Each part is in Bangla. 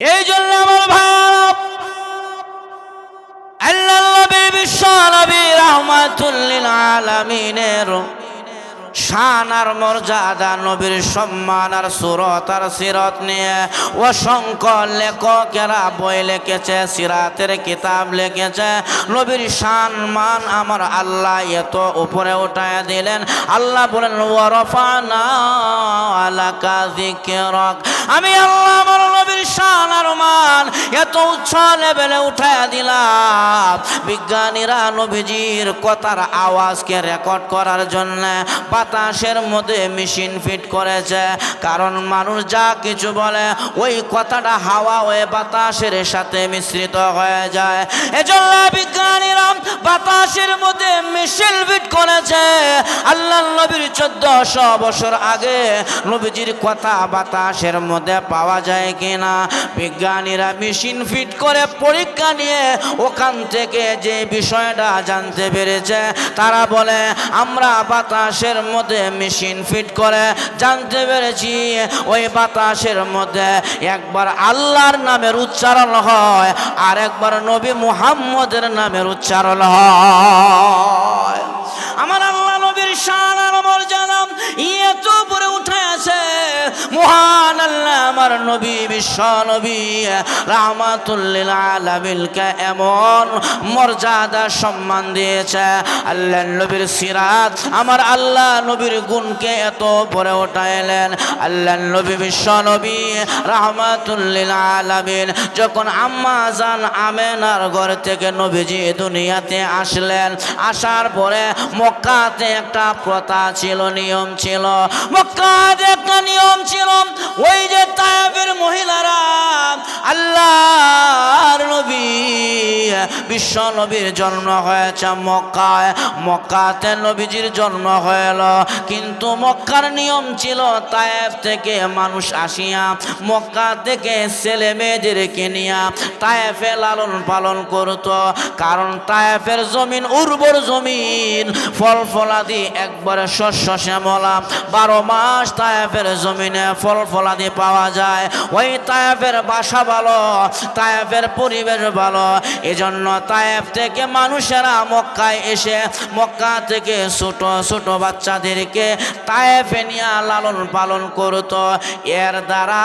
এই জন্য আমার ভাই আল্লাহ নবী বিশ্ব নবী রাহমাতুল লিল আলামিনের শান আর মর্যাদা নবীর সম্মান আর সুরত আর সিরত নিয়ে অসংখ্য লেখকেরা বই লিখেছে, সিরাতের কিতাব লিখেছে। নবীর শান মান আমার আল্লাহ এত উপরে উঠায় দিলেন। আল্লাহ বলেন ওয়ারফানা আলাকা যিকরাক, আমি আল্লাহ আমার নবীর শান আর মান এত উচ্চ লেভেলে উঠায় দিলাম। বিজ্ঞানীরা নবীজির কথার আওয়াজকে রেকর্ড করার জন্য বাতাসের মধ্যে মেশিন ফিট করেছে, কারণ মানুষ যা কিছু বলে ওই কথাটা হাওয়া হয়ে বাতাসের সাথে মিশ্রিত হয়ে যায়। এজন্য বিজ্ঞানীরা বাতাসের মধ্যে মেশিন ফিট করেছে। আল্লাহ নবীর 1400 বছর আগে নবীজির কথা বাতাসের মধ্যে পাওয়া যায় কিনা বিজ্ঞানীরা মেশিন ফিট করে পরীক্ষা নিয়ে ওখান থেকে যে বিষয়টা জানতে পেরেছে, তারা বলে আমরা বাতাসের মধ্যে মেশিন ফিট করে জানতে পেরেছি ওই বাতাসের মধ্যে একবার আল্লাহর নামের উচ্চারণ হয় আর একবার নবী মুহাম্মদের নামের উচ্চারণ হয়। আমার আল্লাহ নবীর শান আর মর্যাদা এত উপরে উঠে আছে। মহান আল্লাহ আমার নবী বিশ্ব নবী রাহমাতুল লিল আলামিনকে এমন মর্যাদা সম্মান দিয়েছে। আল্লাহ নবীর সিরাত আমার আল্লাহ নবীর গুণকে এত উপরে উঠাইলেন। আল্লাহ নবী বিশ্ব নবী রাহমাতুল লিল আলামিন যখন আম্মা জান আমেনার ঘর থেকে নবীজি দুনিয়াতে আসলেন, আসার পরে মক্কাতে একটা প্রথা ছিল, নিয়ম ছিল। মক্কাতে একটা নিয়ম ছিল, ওই যে তায়েফের মহিলারা আল্লাহর নবী বিশ্ব নবীর জন্ম হয়েছে মক্কায়, মক্কাতে নবীজির জন্ম হইল। কিন্তু মক্কার নিয়ম ছিল তায়েফ থেকে মানুষ আসিয়া মক্কা থেকে ছেলে মেয়েদেরকে নিয়া তায়েফে লালন পালন করত, কারণ তায়েফের জমিন উর্বর জমিন, ফল ফলাদি একবারে শস্য শ্যামলা, 12 মাস তায়েফের জমিনে ফল ফলাদি পাওয়া যায়। ওই তায়েফের বাসা ভালো, তায়েফের পরিবেশ ভালো, এজন্য তায়েফ থেকে মানুষেরা মক্কায় এসে মক্কা থেকে ছোট ছোট বাচ্চাদেরকে তায়েফে নিয়ে লালন পালন করত। এর দ্বারা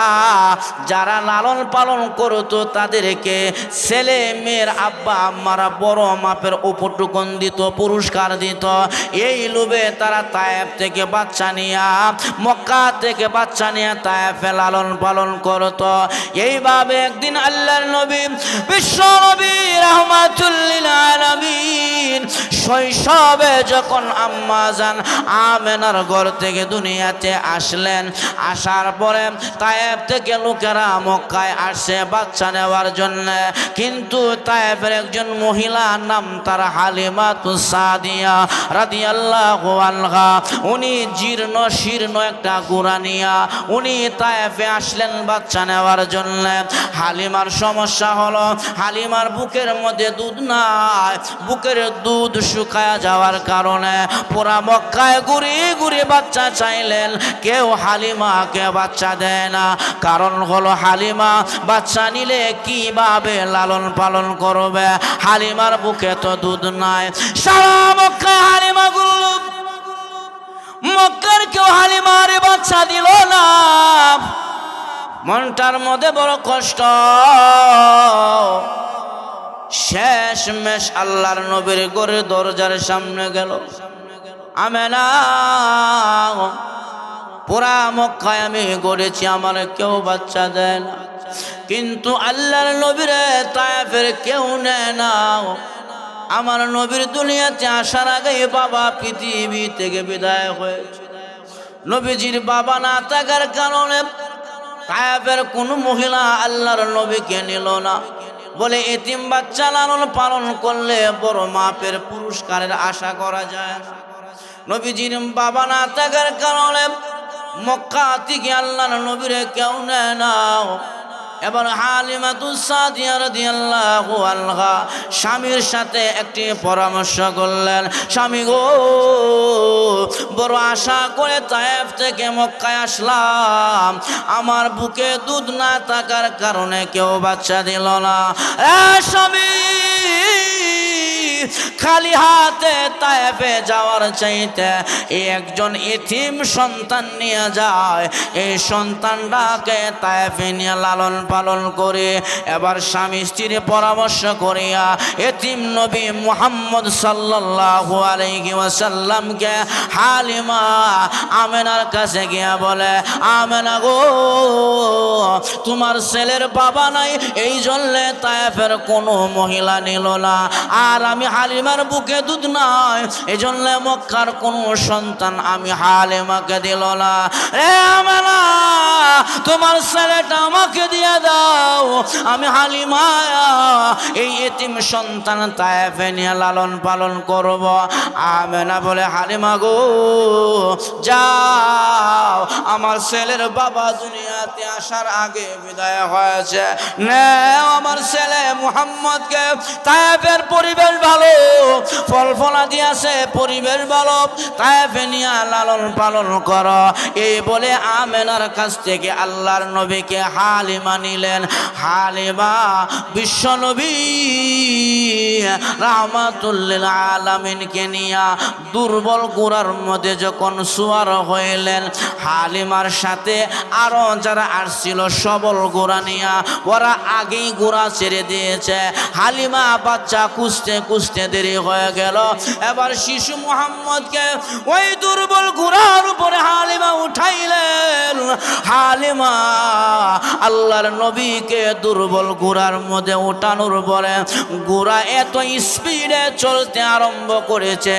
যারা লালন পালন করত তাদেরকে ছেলে মেয়ের আব্বা আম্মারা বড় মাপের উপটুকন দিত, পুরস্কার দিত। এই লোভে তারা তায়েফ থেকে বাচ্চা নিয়ে মক্কা থেকে বাচ্চা নিয়ে তায়েফে লালন পালন করত। এইভাবে একদিন আল্লাহর নবী বিশ্ব নবী রাহমাতুল লিল আলামিন শৈশবে যখন আম্মা জান আমেনার ঘর থেকে দুনিয়াতে আসলেন, আসার পরে তায়েফ থেকে লোকেরা মক্কায় আসছে বাচ্চা নেওয়ার জন্য। কিন্তু তায়েফের একজন মহিলা, নাম তার হালিমাতুস সাদিয়া রাদিয়াল্লাহু আনহা, উনি জীর্ণ শীর্ণ একটা ঘোড়া নিয়া উনি তায়েফে আসলেন বাচ্চা নেওয়ার জন্য। হালিমার সমস্যা হলো হালিমার বুকের মধ্যে দুধ নাই, বুকের দুধ শুকায়া যাওয়ার কারণে পুরা মক্কায় ঘুরে ঘুরে বাচ্চা চাইলেন, কেউ হালিমাকে বাচ্চা দেয় না। কারণ হলো হালিমা বাচ্চা নিলে কিভাবে লালন পালন করবে, হালিমার বুকে তো দুধ নাই। সারা মক্কায় হালিমা গুলো, মক্কার কেউ হালিমার বাচ্চা দিল না। মনটার মধ্যে বড় কষ্ট। শেষ মেশ আল্লাহর নবীর ঘরের দরজার সামনে গেল। আমেনা, পুরা মক্কায় আমি গড়েছি, আমার কেউ বাচ্চা দেয় না, কিন্তু আল্লাহর নবীরে তায়েফের কেউ নেয় না। আমার নবীর দুনিয়াতে আসার আগে বাবা পৃথিবী থেকে বিদায় হয়েছে। নবীজির বাবা না থাকার কারণে তায়েফের কোন মহিলা আল্লাহর নবীকে নিল না, বলে এতিম বাচ্চা লালন পালন করলে বড় মাপের পুরস্কারের আশা করা যায়। নবীজির বাবা না থাকার কারণে মক্কা থেকে আল্লাহর নবীরে কেউ নেয় না। এবার হালিমাতুস সাদিয়া রাদিয়াল্লাহু আনহা স্বামীর সাথে একটি পরামর্শ করলেন, স্বামী গো, বড় আশা করে তায়েফ থেকে মক্কায় আসলাম, আমার বুকে দুধ না থাকার কারণে কেউ বাচ্চা দিল না। স্বামী, খালি হাতে তায়েফে যাওয়ার চাইতে একজন এতিম সন্তান নিয়ে যায়, এই সন্তানটাকে তায়েফে নিয়ে লালন পালন করে এবার স্বামী স্ত্রীর পরামর্শ করিয়া এতিম নবী মুহাম্মদ সাল্লাল্লাহু আলাইহি ওয়াসাল্লামকে হালিমা আমেনার কাছে গিয়া বলে, আমেনা গো, তোমার ছেলের বাবা নাই, এই জন্য তায়েফের কোনো মহিলা নিল না, আর আমি হালিমার বুকে দুধ নাই, এই জন্য মক্কার কোনো সন্তান আমি হালিমাকে দিল না। রে আমেনা, তোমার ছেলেটা আমাকে দিয়ে দাও, আমি হালিমা এই এতিম সন্তান তায়েফে নিয়ে লালন পালন করব। আমেনা বলে, হালিমা গো, যাও, আমার ছেলের বাবা দুনিয়াতে আসার আগে বিদায় হয়েছে, নেও আমার ছেলে মুহাম্মদকে, তায়েফের পরিবেশ ভালো, ফল ফলা দিয়েছে, পরিবেশ ভালো, তায়েফে নিয়ে লালন পালন কর। এই বলে আমেনার কাছ থেকে আল্লাহর নবীকে হালিমা নিলেন। হালিমা বিশ্ব নবী রাহমাতুল লিল আলামিনকে নিয়া দুর্বল গোরার মধ্যে যখন সুয়ার হইলেন, হালিমার সাথে আরো যারা আসছিল সবল গোরা নিয়া, ওরা আগেই গোরা ছেড়ে দিয়েছে। হালিমা বাচ্চা খুঁজতে খুঁজতে দেরি হয়ে গেল। এবার শিশু মুহাম্মদকে ওই দুর্বল গোরার উপরে হালিমা উঠাইলেন। হালিমা আল্লাহর নবীকে দুর্বল গোরার মধ্যে উঠানোর পরে গোরা এত স্পিডে চলতে আরম্ভ করেছে,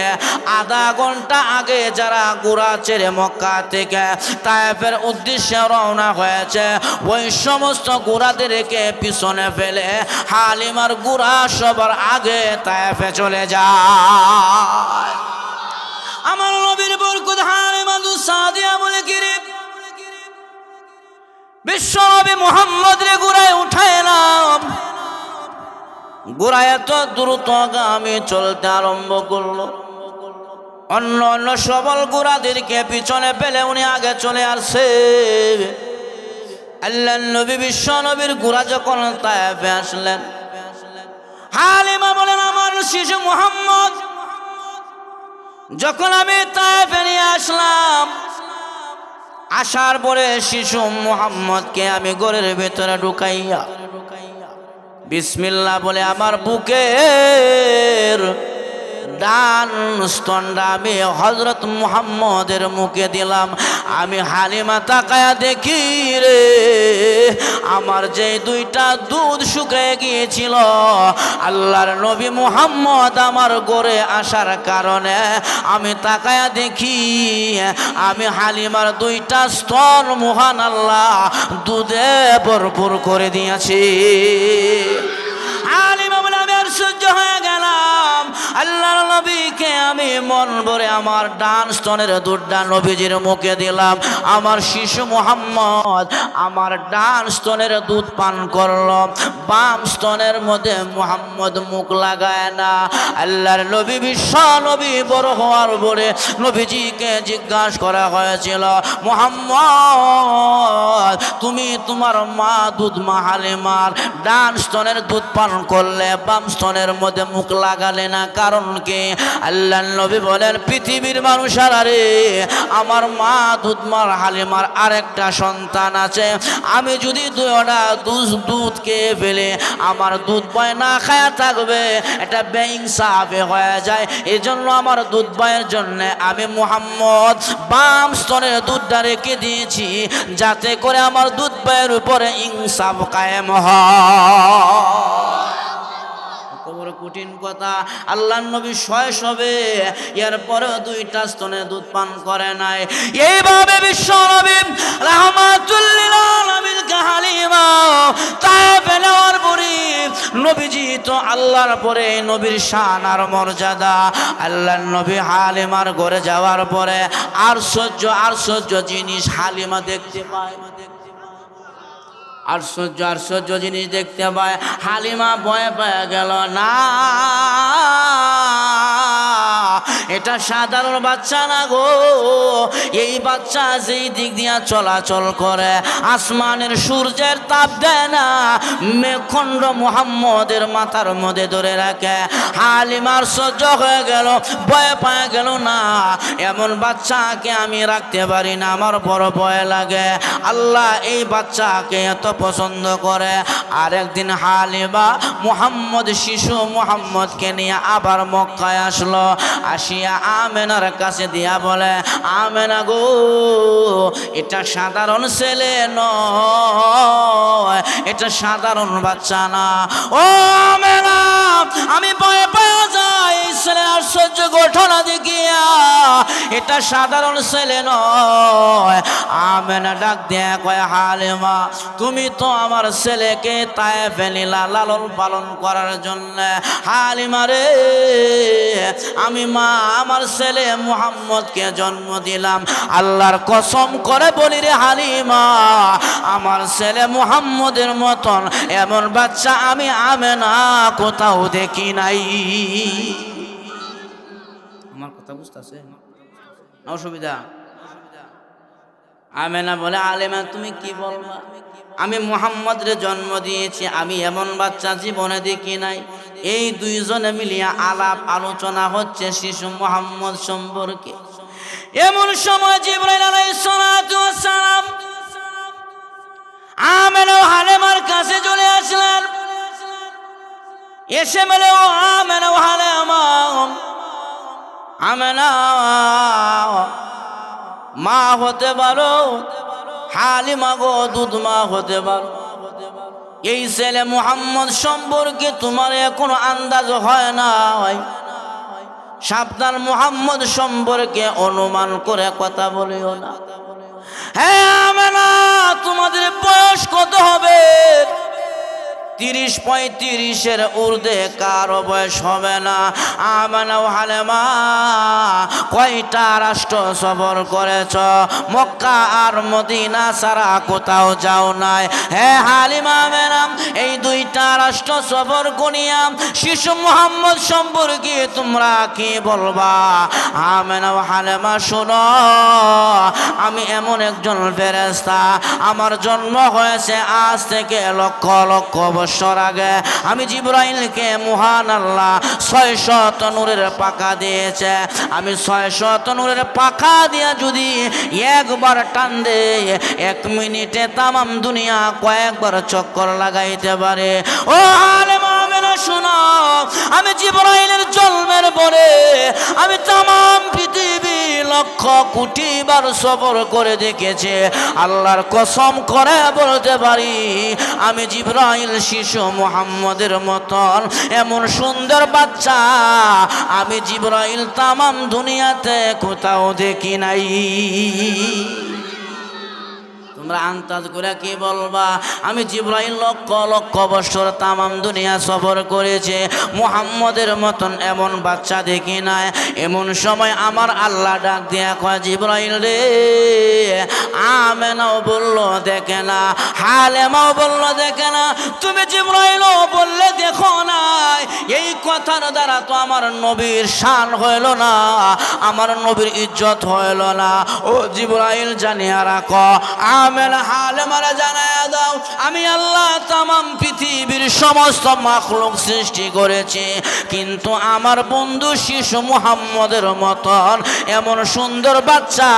আধা ঘন্টা আগে যারা গোরা ছেড়ে মক্কা থেকে তায়েফের উদ্দেশ্যে রওনা হয়েছে, ওই সমস্ত গোরাদেরকে পিছনে ফেলে হালিমার গোরা সবার আগে তায়েফে চলে যায়। আমার নবীর বরকত হালিমাতুস সাদিয়া বলে, কিরে বিশ্ব নবী মুহাম্মদ রে গোরায় উঠাইলাম, গোরা এত দ্রুতগামী চলতে আরম্ভ করলো, অন্য অন্য সবল গোরাদেরকে পিছনে ফেলে উনি আগে চলে আসছে। আল্লাহর নবী বিশ্ব নবীর গোরা যখন তায়েফে আসলেন, হালিমা বলেন, আমার শিশু মুহাম্মদ যখন আমি তায়েফে নিয়ে আসলাম, আসার পরে শিশু মুহাম্মদকে আমি ঘরের ভেতরে ঢুকাইয়া বিসমিল্লাহ বলে আমার বুকের ডান স্তনটা আমি হযরত মুহাম্মদের মুখে দিলাম। আমি হালিমা তাকায়া দেখি রে, আমার যে দুইটা দুধ শুকিয়ে গিয়েছিল, আল্লাহর নবী মুহাম্মদ আমার ঘরে আসার কারণে আমি তাকায়া দেখি আমি হালিমার দুইটা স্তন মহান আল্লাহ দুধে ভরপুর করে দিয়েছি। হালিমা বলে, আমি আর সহ্য হয়ে গেলাম, আল্লাহর নবীকে আমি মন ভরে আমার ডান স্তনের দুধটা নবীজির মুখে দিলাম। আমার শিশু মুহাম্মদ আমার ডান স্তনের দুধ পান করলো, বাম স্তনের মধ্যে মুহাম্মদ মুখ লাগায় না। আল্লাহর নবী বিশ্ব নবী বড় হওয়ার পরে নবীজিকে জিজ্ঞাসা করা হয়েছিল, মুহাম্মদ তুমি তোমার মা দুধ মা হালিমার ডান স্তনের দুধ পান করলে, বাম স্তনের মধ্যে মুখ লাগালে না, কারণ কি? আল্লাহর নবী বলেন, পৃথিবীর মানুষেরা রে, আমার মা দুধ মার হালিমার আরেকটা সন্তান আছে, আমি যদি দুইটা দুধ খেয়ে ফেলে আমার দুধ বয় না খায়া থাকবে, এটা বেইনসাফে হয়ে যায়। এই জন্য আমার দুধ বয়ের জন্য আমি মুহাম্মদ বাম স্তনের দুধটা রেখে দিয়েছি, যাতে করে আমার দুধ বয়ের উপরে ইনসাফ কায়েম হয়। কঠিন কথা। আল্লাহর নবী শয়েস হবে, এরপরেও দুইটা স্তনে দুধ পান করে নাই। এইভাবে বিশ্ব নবী রাহমাতুল লিল আলামিন হালিমা তায়েফে নেওয়ার পরে নবীজি তো আল্লাহর পরে নবীর শান আর মর্যাদা। আল্লাহর নবী হালিমার ঘরে যাওয়ার পরে আশ্চর্য জিনিস হালিমা দেখতে পায়। আশ্চর্য আশ্চর্য জিনিস দেখতে পায়। হালিমা ভয় পেয়ে গেল, না এটা সাধারণ বাচ্চা না গো, এই বাচ্চা যেই দিক দিয়া চলাচল করে আসমানের সূর্যের তাপ দেয় না, মেঘখণ্ড মুহাম্মদের মাথার মধ্যে ধরে রাখে। হালিমার সহ্য হয়ে গেল, ভয় পেয়ে গেল, না এমন বাচ্চাকে আমি রাখতে পারি না, আমার বড় ভয় লাগে। আল্লাহ এই বাচ্চাকে এত পছন্দ করে। আরেকদিন হালিমা মুহাম্মদ শিশু মুহাম্মদকে নিয়ে আবার মক্কায় আসলো। আসিয়া আমেনার কাছে দিয়া বলে, আমেনা গো এটা সাধারণ ছেলে নয়, এটা সাধারণ বাচ্চা না। ও আমেনা আমি ভয় পেয়ে যাই ছেলে আশ্চর্য ঘটনা দেখিয়া, এটা সাধারণ ছেলে নয়। আমেনা ডাক দিয়া কয়, হালিমা তুমি তো আমার ছেলেকে তায়েফে নিলা লালন পালন করার জন্য। হালিমা রে আমি মা আমার ছেলে মুহাম্মদকে জন্ম দিলাম, আল্লাহর কসম করে বলি রে হালিমা আমার ছেলে মুহাম্মদের মতন এমন বাচ্চা আমি আমেনা কোথাও দেখি নাই। আমার কথা বুঝতেছে? অসুবিধা? আমেনা বলে, আলেমা তুমি কি বলবা, আমি মুহাম্মদের জন্ম দিয়েছি, আমি এমন বাচ্চা জীবনে দেখি নাই। এই দুইজনে মিলিয়ে আলাপ আলোচনা হচ্ছে শিশু মুহাম্মদ সম্পর্কে। এমন সময় জিবরাইল আলাইহিস সালাতু ওয়াস সালাম আমেনা ও হালিমার কাছে চলে আসলেন। এসে বলে, ও আমেনা ও হালিমা, আমেনা মা হতে পারো, হালিমা গো দুধ মা হতে পারো। এই ছেলে মুহাম্মদ সম্পর্কে তোমার এখনো আন্দাজ হয় না, সাবধান মুহাম্মদ সম্পর্কে অনুমান করে কথা বলিও না। হ্যাঁ আমেনা তোমাদের বয়স কত হবে? 30-35-এর ঊর্ধ্বে কারো বয়স হবে না। আমেনা ও হালিমা কয়টা রাষ্ট্র সফর করেছ? মক্কা আর মদিনা ছাড়া কোথাও যাও নাই। হ্যাঁ হালিমা আমেনা এই দুইটা রাষ্ট্র সফর করিয়া শিশু মুহাম্মদ সম্পর্কে তোমরা কি বলবা? আমেনা ও হালিমা শোনো, আমি এমন একজন ফেরেশতা, আমার জন্ম হয়েছে আজ থেকে লক্ষ লক্ষ বছর আগে। আমি জিবরাইলকে মহান আল্লাহ 600 নূরের পাখা দিয়েছে। আমি 600 নূরের পাখা দিয়া যদি একবার টান দে 1 মিনিটে তামাম দুনিয়া কয়েকবার চক্কর লাগাইতে পারে। ও হালিমা আমেনা শোনো, আমি জিবরাইলের জন্মের পরে আমি তামাম পৃথিবী লক্ষ কোটি বার সফর করে দেখেছি। আল্লাহর কসম করে বলতে পারি আমি জিবরাইল শিশু মুহাম্মদের মতন এমন সুন্দর বাচ্চা আমি জিবরাইল তামাম দুনিয়াতে কোথাও দেখি নাই। তোমরা আন্দাজ করে কি বলবা? আমি জিবরাইল লক্ষ লক্ষ বছর তামাম দুনিয়া সফর করেছে, মুহাম্মদের মতন এমন বাচ্চা দেখি নাই। এমন সময় আমার আল্লাহ ডাক দিয়া কয়, জিবরাইল রে। আমেনাও বলল দেখে না, হালিমাও বলল দেখে না, তুমি জিবরাইলও বললে দেখো না। এই কথার দ্বারা তো আমার নবীর শান হইল না, আমার নবীর ইজ্জত হইল না। ও জিবরাইল জানিয়া রাখো, আমেনা হালিমারে জানায়া দাও, আমি আল্লাহ তামাম পৃথিবীর সমস্ত মাখলুক সৃষ্টি করেছি, কিন্তু আমার বন্ধু শিশু মুহাম্মদের মতন এমন সুন্দর বাচ্চা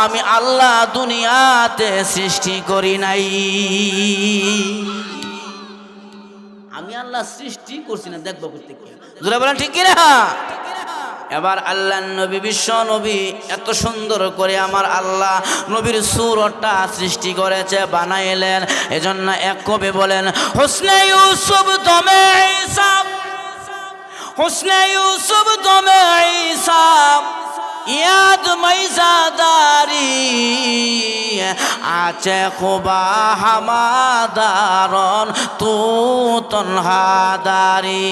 আমি আল্লাহ দুনিয়াতে সৃষ্টি করি নাই। আমি আল্লাহ সৃষ্টি করছি না, দেখবো করতে কি জোরে বলেন ঠিক কিনা? এবার আল্লাহ নবী বিশ্ব নবী এত সুন্দর করে আমার আল্লাহ নবীর সূরতটা সৃষ্টি করেছে, বানাইলেন। এজন্য এক কবি বলেন, হুসনে ইউসুফ তুমি ঈসা, হুসনে ইউসুফ তুমি ঈসা, ইয়াদ মাইজাদারি আছে খুবা হামাদারন তু তনহাদারি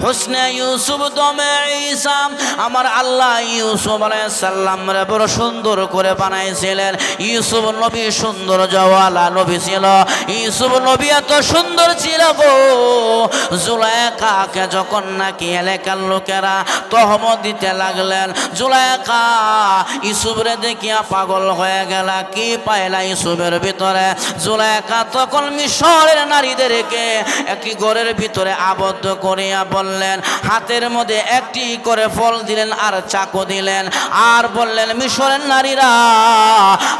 হুসনে ইউসুফ দমে ঈসা আমার আল্লাহ ইউসুফ আলাইহিস সালাম রে বড় সুন্দর করে বানাইছিলেন। ইউসুফ নবী সুন্দর জওয়ালা নবী ছিল। ইউসুফ নবী এত সুন্দর ছিল গো, জুলাইখাকে যখন নাকি এলাকার লোকেরা তহমত দিতে লাগলেন, জুলাইখা ইউসুফরে দেখিয়া পাগল হয়ে গেল। কি পাইলা ইউসুফের ভিতরে? জুলাইখা তখন মিশরের নারীদেরকে একটি ঘরের ভিতরে আবদ্ধ করিয়া বললেন, হাতের মধ্যে একটি করে ফল দিলেন আর চাকু দিলেন, আর বললেন মিশরের নারীরা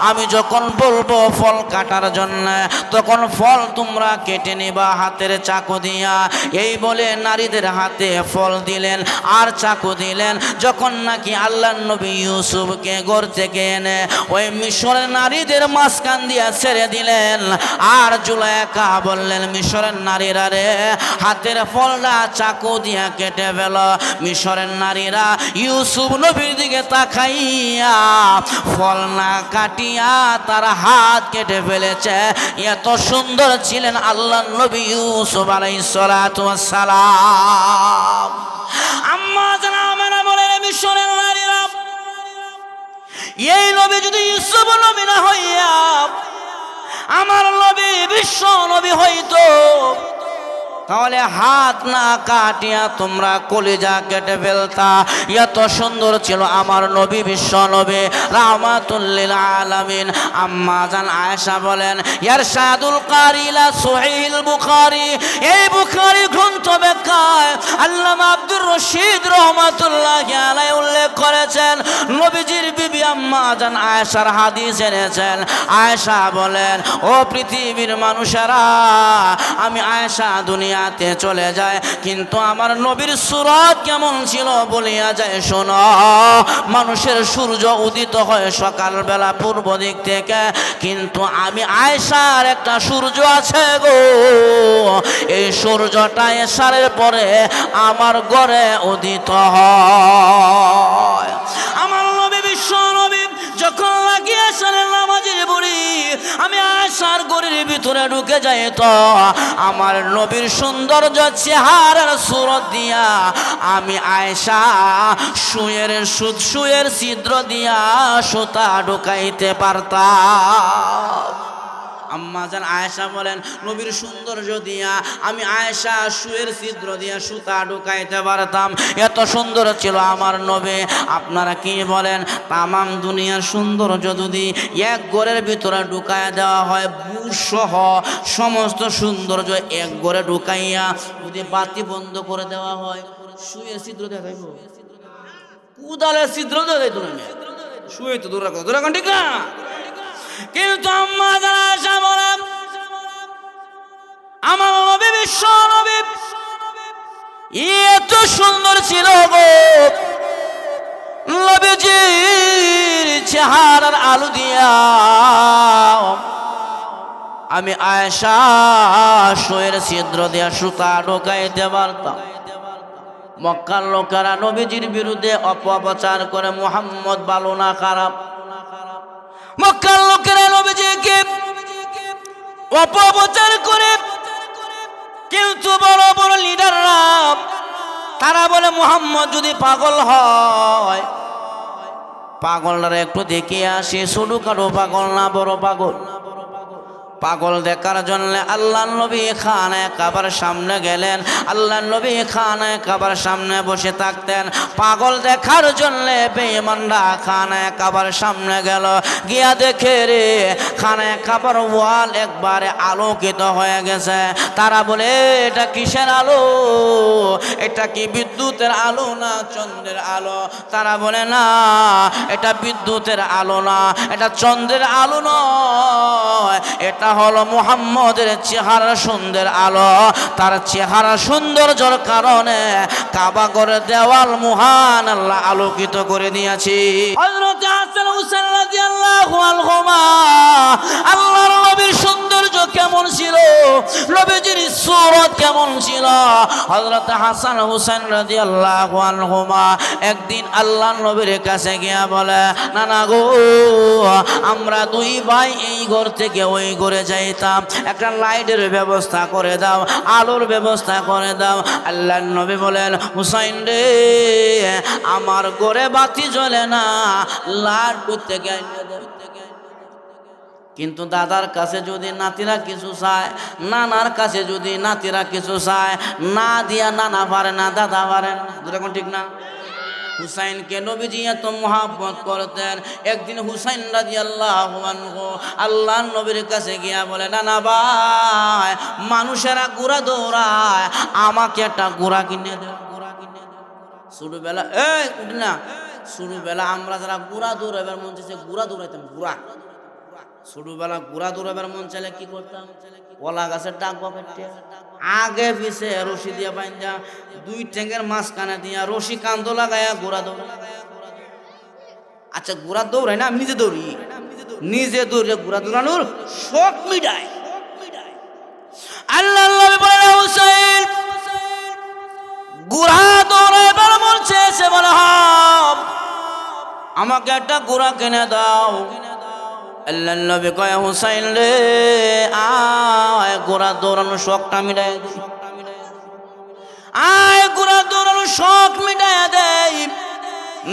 আমি যখন বলবো ফল কাটার জন্য তখন ফল তোমরা কেটে নিবা হাতের চাকু দিয়া। এই বলে নারীদের হাতে ফল দিলেন আর চাকু দিলেন। যখন নাকি আল্লাহর নবী ইউসুফকে ঘর থেকে এনে ওই মিশরের নারীদের মাঝখান দিয়া ছেড়ে দিলেন, আর জুলাইখা বললেন মিশরের নারীরা রে হাতের ফলটা চাকু দিয়া কেটে ফেল। মিশরের নারীরা ইউসুফ নবীর দিকে তাকাইয়া ফল না কাটিয়া তার হাত কেটে ফেলেছে। এত সুন্দর ছিলেন আল্লাহর নবী ইউসুফ আলাইহিস সালাতু ওয়াস সালাম। আম্মা জানা আমরা বলেন মিশরের নারীরা এই নবী যদি ইউসুফ নবী না হইয়া আমার নবী বিশ্ব নবী হইতো তাহলে হাত না কাটিয়া তোমরা কলিজা কেটে ফেলতা। এত সুন্দর ছিল আমার নবী বিশ্ব নবী রাহমাতুল লিল আলামিন। আম্মা জান আয়েশা বলেন ইরশাদুল কারি ইলা সহিহুল বুখারী, এই বুখারী গ্রন্থ ব্যাখ্যায় আল্লামা আব্দুর রশিদ রাহমাতুল্লাহি আলাইহি উল্লেখ করেছেন নবীজির বিবি আম্মা জান আয়েশার হাদিস এনেছেন। আয়েশা বলেন ও পৃথিবীর মানুষেরা, আমি আয়েশা দুনিয়াতে চলে যায় কিন্তু আমার নবীর সুরত কেমন ছিল বলিয়া যায় শোনো। মানুষের সূর্য উদিত হয় সকালবেলা পূর্ব দিক থেকে, কিন্তু আমি আয়েশার একটা সূর্য আছে গো, এই সূর্যটা এশারের পরে আমার ঘরে উদিত হয়। আমার নবী বিশ্ব নবী যখন লাগিয়ে এশারের নামাজের বুড়ি আমি আয়েশার ঘরের ভিতরে ঢুকে যাই তো আমার নবীর সৌন্দর্য চেহারার সুরত দিয়া আমি আয়েশা সুয়ের ছিদ্র দিয়া সুতা ঢুকাইতে পারতাম। আম্মা জান আয়েশা বলেন নবীর সৌন্দর্য দিয়া আমি আয়েশা সুয়ের ছিদ্র দিয়া সুতা ঢুকাইতে পারতাম। এত সুন্দর ছিল আমার নবী। আপনারা কি বলেন তামাম দুনিয়ার সৌন্দর্য যদি এক ঘরের ভিতরে ঢুকাইয়া দেওয়া হয়, বুঝ সহ সমস্ত সৌন্দর্য এক ঘরে ঢুকাইয়া যদি বাতি বন্ধ করে দেওয়া হয়, সুয়ের ছিদ্র দেখাইব, কুদালের ছিদ্র দেখাইতো না, শুয়ে তো দূর রাখো ঠিক না। কিন্তু আম্মা জান আয়েশা বলেন আমার নবী বিশ্ব নবী এত সুন্দর ছিল গো, নবীজির চেহারার আলো দিয়া আমি আয়েশা সুয়ের ছিদ্র দিয়া সুতা ঢোকাইতে পারতাম। মক্কার লোকেরা নবীজির বিরুদ্ধে অপপ্রচার করে মুহাম্মদ ভালো না খারাপ। মক্কার লোকেরা নবীজিকে অপপ্রচার করে, কিন্তু বড় বড় লিডাররা তারা বলে মুহাম্মদ যদি পাগল হয়, পাগলরা একটু দেখে আসে, ছোটো কারো পাগল না বড় পাগল। পাগল দেখার জন্য আল্লাহ নবী খানায় কাবার সামনে গেলেন। আল্লাহ নবী খানায় কাবার সামনে বসে থাকতেন। পাগল দেখার জন্য বেঈমানরা খানায় কাবার সামনে গেল, গিয়া দেখে রে খানায় কাবার ওয়াল একবারে আলোকিত হয়ে গেছে। তারা বলে এটা কিসের আলো? এটা কি বিদ্যুতের আলো না চন্দ্রের আলো? তারা বলে না, এটা বিদ্যুতের আলো না, এটা চন্দ্রের আলো নয়, এটা হলো মুহাম্মদের চেহারা সুন্দর আলো। তার চেহারা সৌন্দর্যের কারণে কাবা ঘরের দেওয়াল মহান আল্লাহ আলোকিত করে দিয়েছে। হযরত হাসান হুসাইন রাদিয়াল্লাহু আনহুমা আল্লাহর নবীর সুন্দর সৌন্দর্য কেমন ছিল, নবীজির সুরত কেমন ছিল। হযরত হাসান হুসাইন রাদিয়াল্লাহু আনহুমা একদিন আল্লাহর নবীর কাছে গিয়া বলে, নানা গো, আমরা দুই ভাই এই ঘর থেকে ওই ঘরে যাইতাম, একটা লাইটের ব্যবস্থা করে দাও, আলোর ব্যবস্থা করে দাও। আল্লাহর নবী বলেন, হুসাইন রে, আমার ঘরে বাতি জ্বলে না, লাইট করতে গেলে। কিন্তু দাদার কাছে যদি নাতিরা কিছু চায়, নানার কাছে যদি নাতিরা কিছু চায়, না দিয়া নানা পারে না, দাদা পারে না। যেরকম ঠিক না? হুসাইনকে নবীজি এত মহব্বত করতেন। একদিন হুসাইন রাদিয়াল্লাহু আনহু আল্লাহর নবীর কাছে গিয়া বলে, নানা ভাই, মানুষেরা ঘোড়া দৌড়ায়, আমাকে একটা ঘোড়া কিনে দেয়। ছোটবেলা উঠি না, ছোটবেলা আমরা যারা ঘোড়া দৌড়াবার মন চাইছে ঘোড়া দৌড়াইতাম। ঘোড়া ছোটবেলা ঘোড়া দৌড়াবার মন চাইলে কি করতাম? কলা গাছের ডাক বকেটে আগে পিছে রশি দিয়া বাইন্ধা দুই ঠ্যাঙ্গের মাঝখানে দিয়া রশি কান্দ লাগায়া ঘোড়া দৌড়া। আচ্ছা, ঘোড়া দৌড়াই না, আমি নিজে দৌড়ি, নিজে দৌড়ে ঘোড়া দৌড়ানোর শখ মিটাই। আল্লাহ বলে, হুসাইন ঘোড়া দৌড়াইবার মন চেয়েছে, বলে আমাকে একটা ঘোড়া কিনে দাও। আল্লাহ নবী কয়, হুসাইন রে, আয় ঘোড়া দৌড়ানোর শখটা মিটাই দে, আয় ঘোড়া দৌড়ানোর শখ মিটাই দেয়।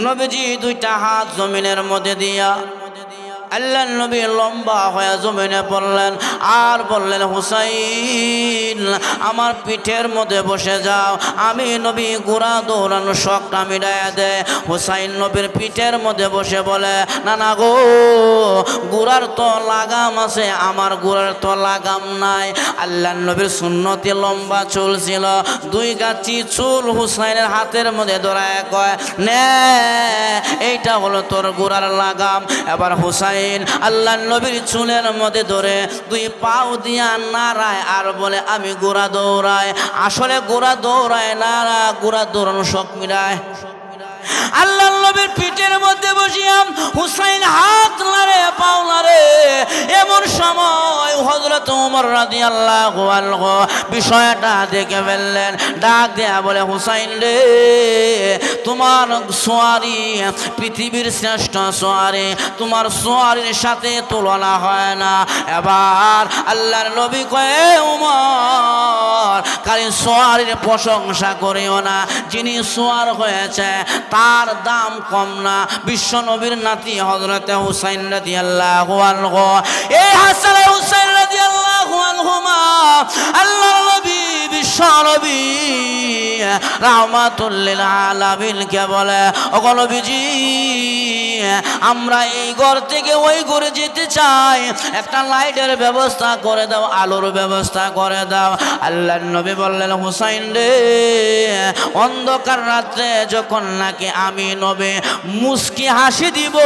নবীজি দুইটা হাত জমিনের মধ্যে দিয়া আল্লাহ নবী লম্বা হয়ে জমিনে পড়লেন আর বললেন, হুসাইন আমার পিঠের মধ্যে বসে যাও, আমি নবী ঘোড়া দৌড়ানোর শখটা মিটাইয়া দে। হুসাইন নবীর পিঠের মধ্যে বসে বলে, নানা গো, ঘোড়ার তো লাগাম আছে, আমার ঘোড়ার তো লাগাম নাই। আল্লাহ নবীর সুন্নতি লম্বা চুল ছিল, দুই গাছি চুল হুসাইনের হাতের মধ্যে ধরায় কয়, নে এইটা হলো তোর ঘোড়ার লাগাম। এবার হুসাইন আল্লাহ নবীর চুলের মধ্যে ধরে দুই পাও দিয়া নাড়ায় আর বলে, আমি ঘোড়া দৌড়াই। আসলে ঘোড়া দৌড়ায় না, ঘোড়া দৌড়ানো শখ মিটায়। আল্লাহ নবীর পিঠের মধ্যে বসিয়াম হুসাইন হাত নাড়ে পাও নাড়ে। এমন সময় হযরত ওমর রাদিয়াল্লাহু আনহু বিষয়টা দেখে ফেললেন, ডাক দেয়া বলে, হুসাইন রে, তোমার সোয়ারি পৃথিবীর শ্রেষ্ঠ সোয়ারি, তোমার সোয়ারির সাথে তুলনা হয় না। এবার আল্লাহর নবী কয়ে, ওমর খালি সোয়ারির প্রশংসা করিও না, যিনি সোয়ার হয়েছে তার দাম কম না। বিশ্ব নবীর নাতি হযরতে হুসাইন রাদিয়াল্লাহু আনহু, এই হাসান হুসাইন রাদিয়াল্লাহু আনহুমা আল্লাহর নবী বিশ্ব নবী রাহমাতুল লিল আলামিন কে বলে, ওগো নবীজি, আমরা এই ঘর থেকে ওই ঘরে যেতে চাই, একটা লাইটের ব্যবস্থা করে দাও, আলোর ব্যবস্থা করে দাও। আল্লাহর নবী বললেন, হুসাইন রে, অন্ধকার রাত্রে যখন নাকি আমি নবী মুস্কি হাসি দিব,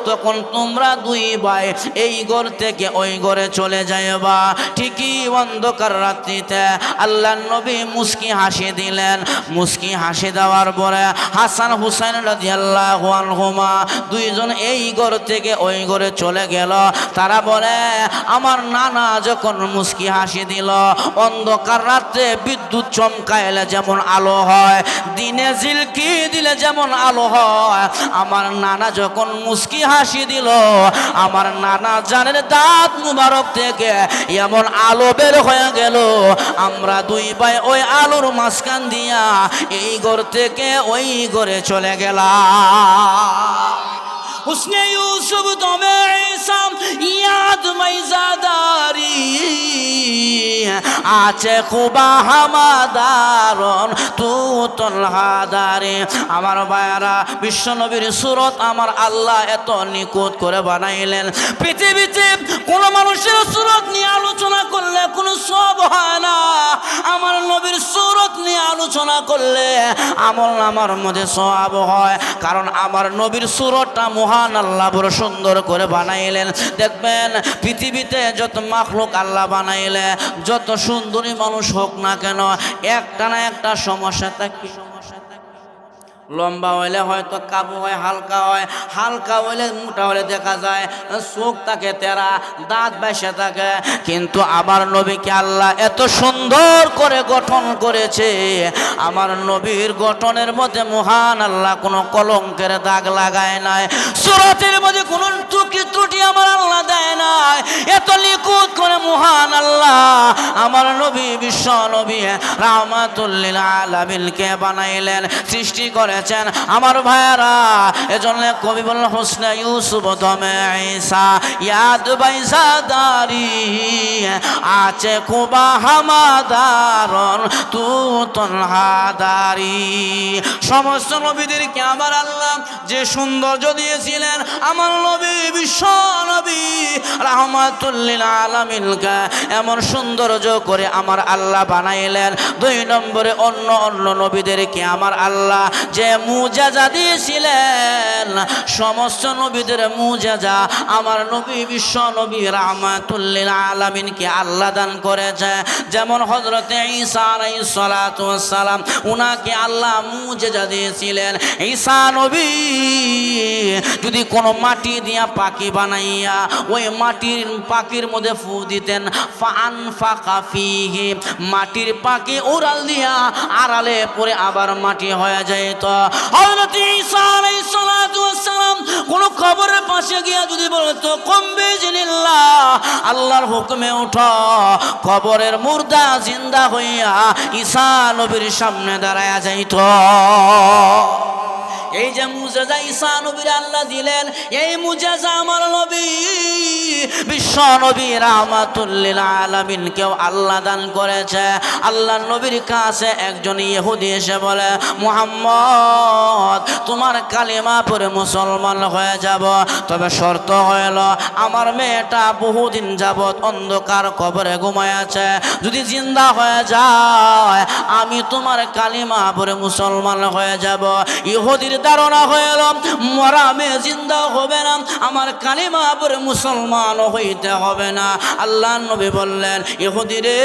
তখন তোমরা দুই ভাই এই ঘর থেকে ওই ঘরে চলে যাইবা। ঠিকই অন্ধকার রাত্রিতে আল্লাহর নবী মুস্কি হাসি দিলেন। মুস্কি হাসি দেওয়ার পরে হাসান হুসাইন রাদিয়াল্লাহু আনহুমা দুইজন এই ঘর থেকে ওই ঘরে চলে গেল। তারা বলে, আমার নানা যখন মুস্কি হাসি দিল, অন্ধকার রাত্রে বিদ্যুৎ চমকাইলে যেমন আলো হয়, দিনে ঝিলকি দিলে যেমন আলো হয়, আমার নানা যখন মুস্কি হাসি দিল, আমার নানা জানের দাঁত মুবারক থেকে এমন আলো বের হয়ে গেল। আমরা দুই ভাই ওই আলোর মাঝখান দিয়া এই ঘর থেকে ওই ঘরে চলে গেলাম। হুসনে ইউসুফ দমে ইসাম ইয়াদ মাইজাদারি আছে খুবা হামাদারন তু তলহাদারে। আমার ভাইয়ারা, বিশ্ব নবীর সুরত আমার আল্লাহ এত নিখুঁত করে বানাইলেন, পৃথিবীতে কোনো মানুষের সুরত নিয়ে আলোচনা করলে কোনো সব হয় না। আমার নবীর সুরত নিয়ে আলোচনা করলে আমল আমার মধ্যে সওয়াব হয়, কারণ আমার নবীর সুরতটা মহান আল্লাহ বড় সুন্দর করে বানাইলেন। দেখবেন পৃথিবীতে যত মাখলুক আল্লাহ বানাইলে, যত সুন্দরী মানুষ হোক না কেন, একটা না একটা সমস্যা থাকে। লম্বা হইলে হয়তো কাবু হয়, হালকা হয়, হালকা হইলে মোটা হলে দেখা যায় চোখ থাকে তেরা, দাঁত বাইসে থাকে। কিন্তু আমার নবীকে আল্লাহ এত সুন্দর করে গঠন করেছে, আমার নবীর গঠনের মধ্যে মহান আল্লাহ কোনো কলঙ্কের দাগ লাগায় নাই, সূরাতের মধ্যে কোনো ত্রুটি আমার আল্লাহ দেয় নাই। এত নিখুঁত করে মহান আল্লাহ আমার নবী, বিশ্ব নবী রাহমাতুল লিল আলামিনকে বানাইলেন, সৃষ্টি করেছেন। আমার ভাইয়ারা, এজন্য কবি বললেন হুসনে ইউসুফ দমে ঈসা ইয়াদ বাইসা দারি আছে খুবা হামাদারন তু তনহাদারি। সমস্ত নবীদেরকে আমার আল্লাহ যে সৌন্দর্য দিয়েছিলেন, আমার নবী বিশ্ব নবী রাহমাতুল লিল আলামিনকে এমন সৌন্দর্য করে আমার আল্লাহ বানাইলেন। 2 নম্বরে অন্য নবীদেরকে আমার আল্লাহ যে মুজিজা দিয়েছিলেন, সমস্ত নবীদের মুজিজা আমার নবী বিশ্ব নবী রাহমাতুল লিল আলামিনকে আল্লাহ দান করেছে। যেমন হযরতে ঈসা আলাইহিস সালাতু ওয়াস সালাম, উনাকে আল্লাহ মুজিজা দিয়েছিলেন। ঈসা নবী যদি কোনো মাটি দিয়া পাখি বানাইয়া ওই পাখির মধ্যে ফু দিতেন, ফাআনফাকা ফীহি, মাটির পাখি উড়াল দিয়া আড়ালে পড়ে আবার মাটি হয়ে যেত। হযরত ঈসা আলাইহিস সালাতু ওয়াস সালাম কোন কবরের পাশে গিয়া যদি বলতো কুম বিইজনিল্লাহ, আল্লাহর হুকুমে উঠো, কবরের মুর্দা জিন্দা হইয়া ঈসা নবীর সামনে দাঁড়ায়া যাইত। এই যে মুজিজা ঈসা নবীর আল্লাহ দিলেন, এই মুজিজা আমার নবী বিশ্ব নবী রাহমাতুল লিল আলামিনকেও আল্লাহ দান করেছে। আল্লাহ নবীর কাছে একজন ইহুদি এসে বলে, মুহাম্মদ তোমার কালিমা পড়ে মুসলমান হয়ে যাব, তবে শর্ত হইল আমার মেয়েটা বহুদিন যাবত অন্ধকার কবরে ঘুমায় আছে, যদি জিন্দা হয়ে যায় আমি তোমার কালিমা পড়ে মুসলমান হয়ে যাব। ইহুদির ধারণা হইল মরা মেয়ে জিন্দা হবে না, আমার কালিমা পড়ে মুসলমান হইতে হবে না। আল্লাহ নবী বললেন, ইহুদি রে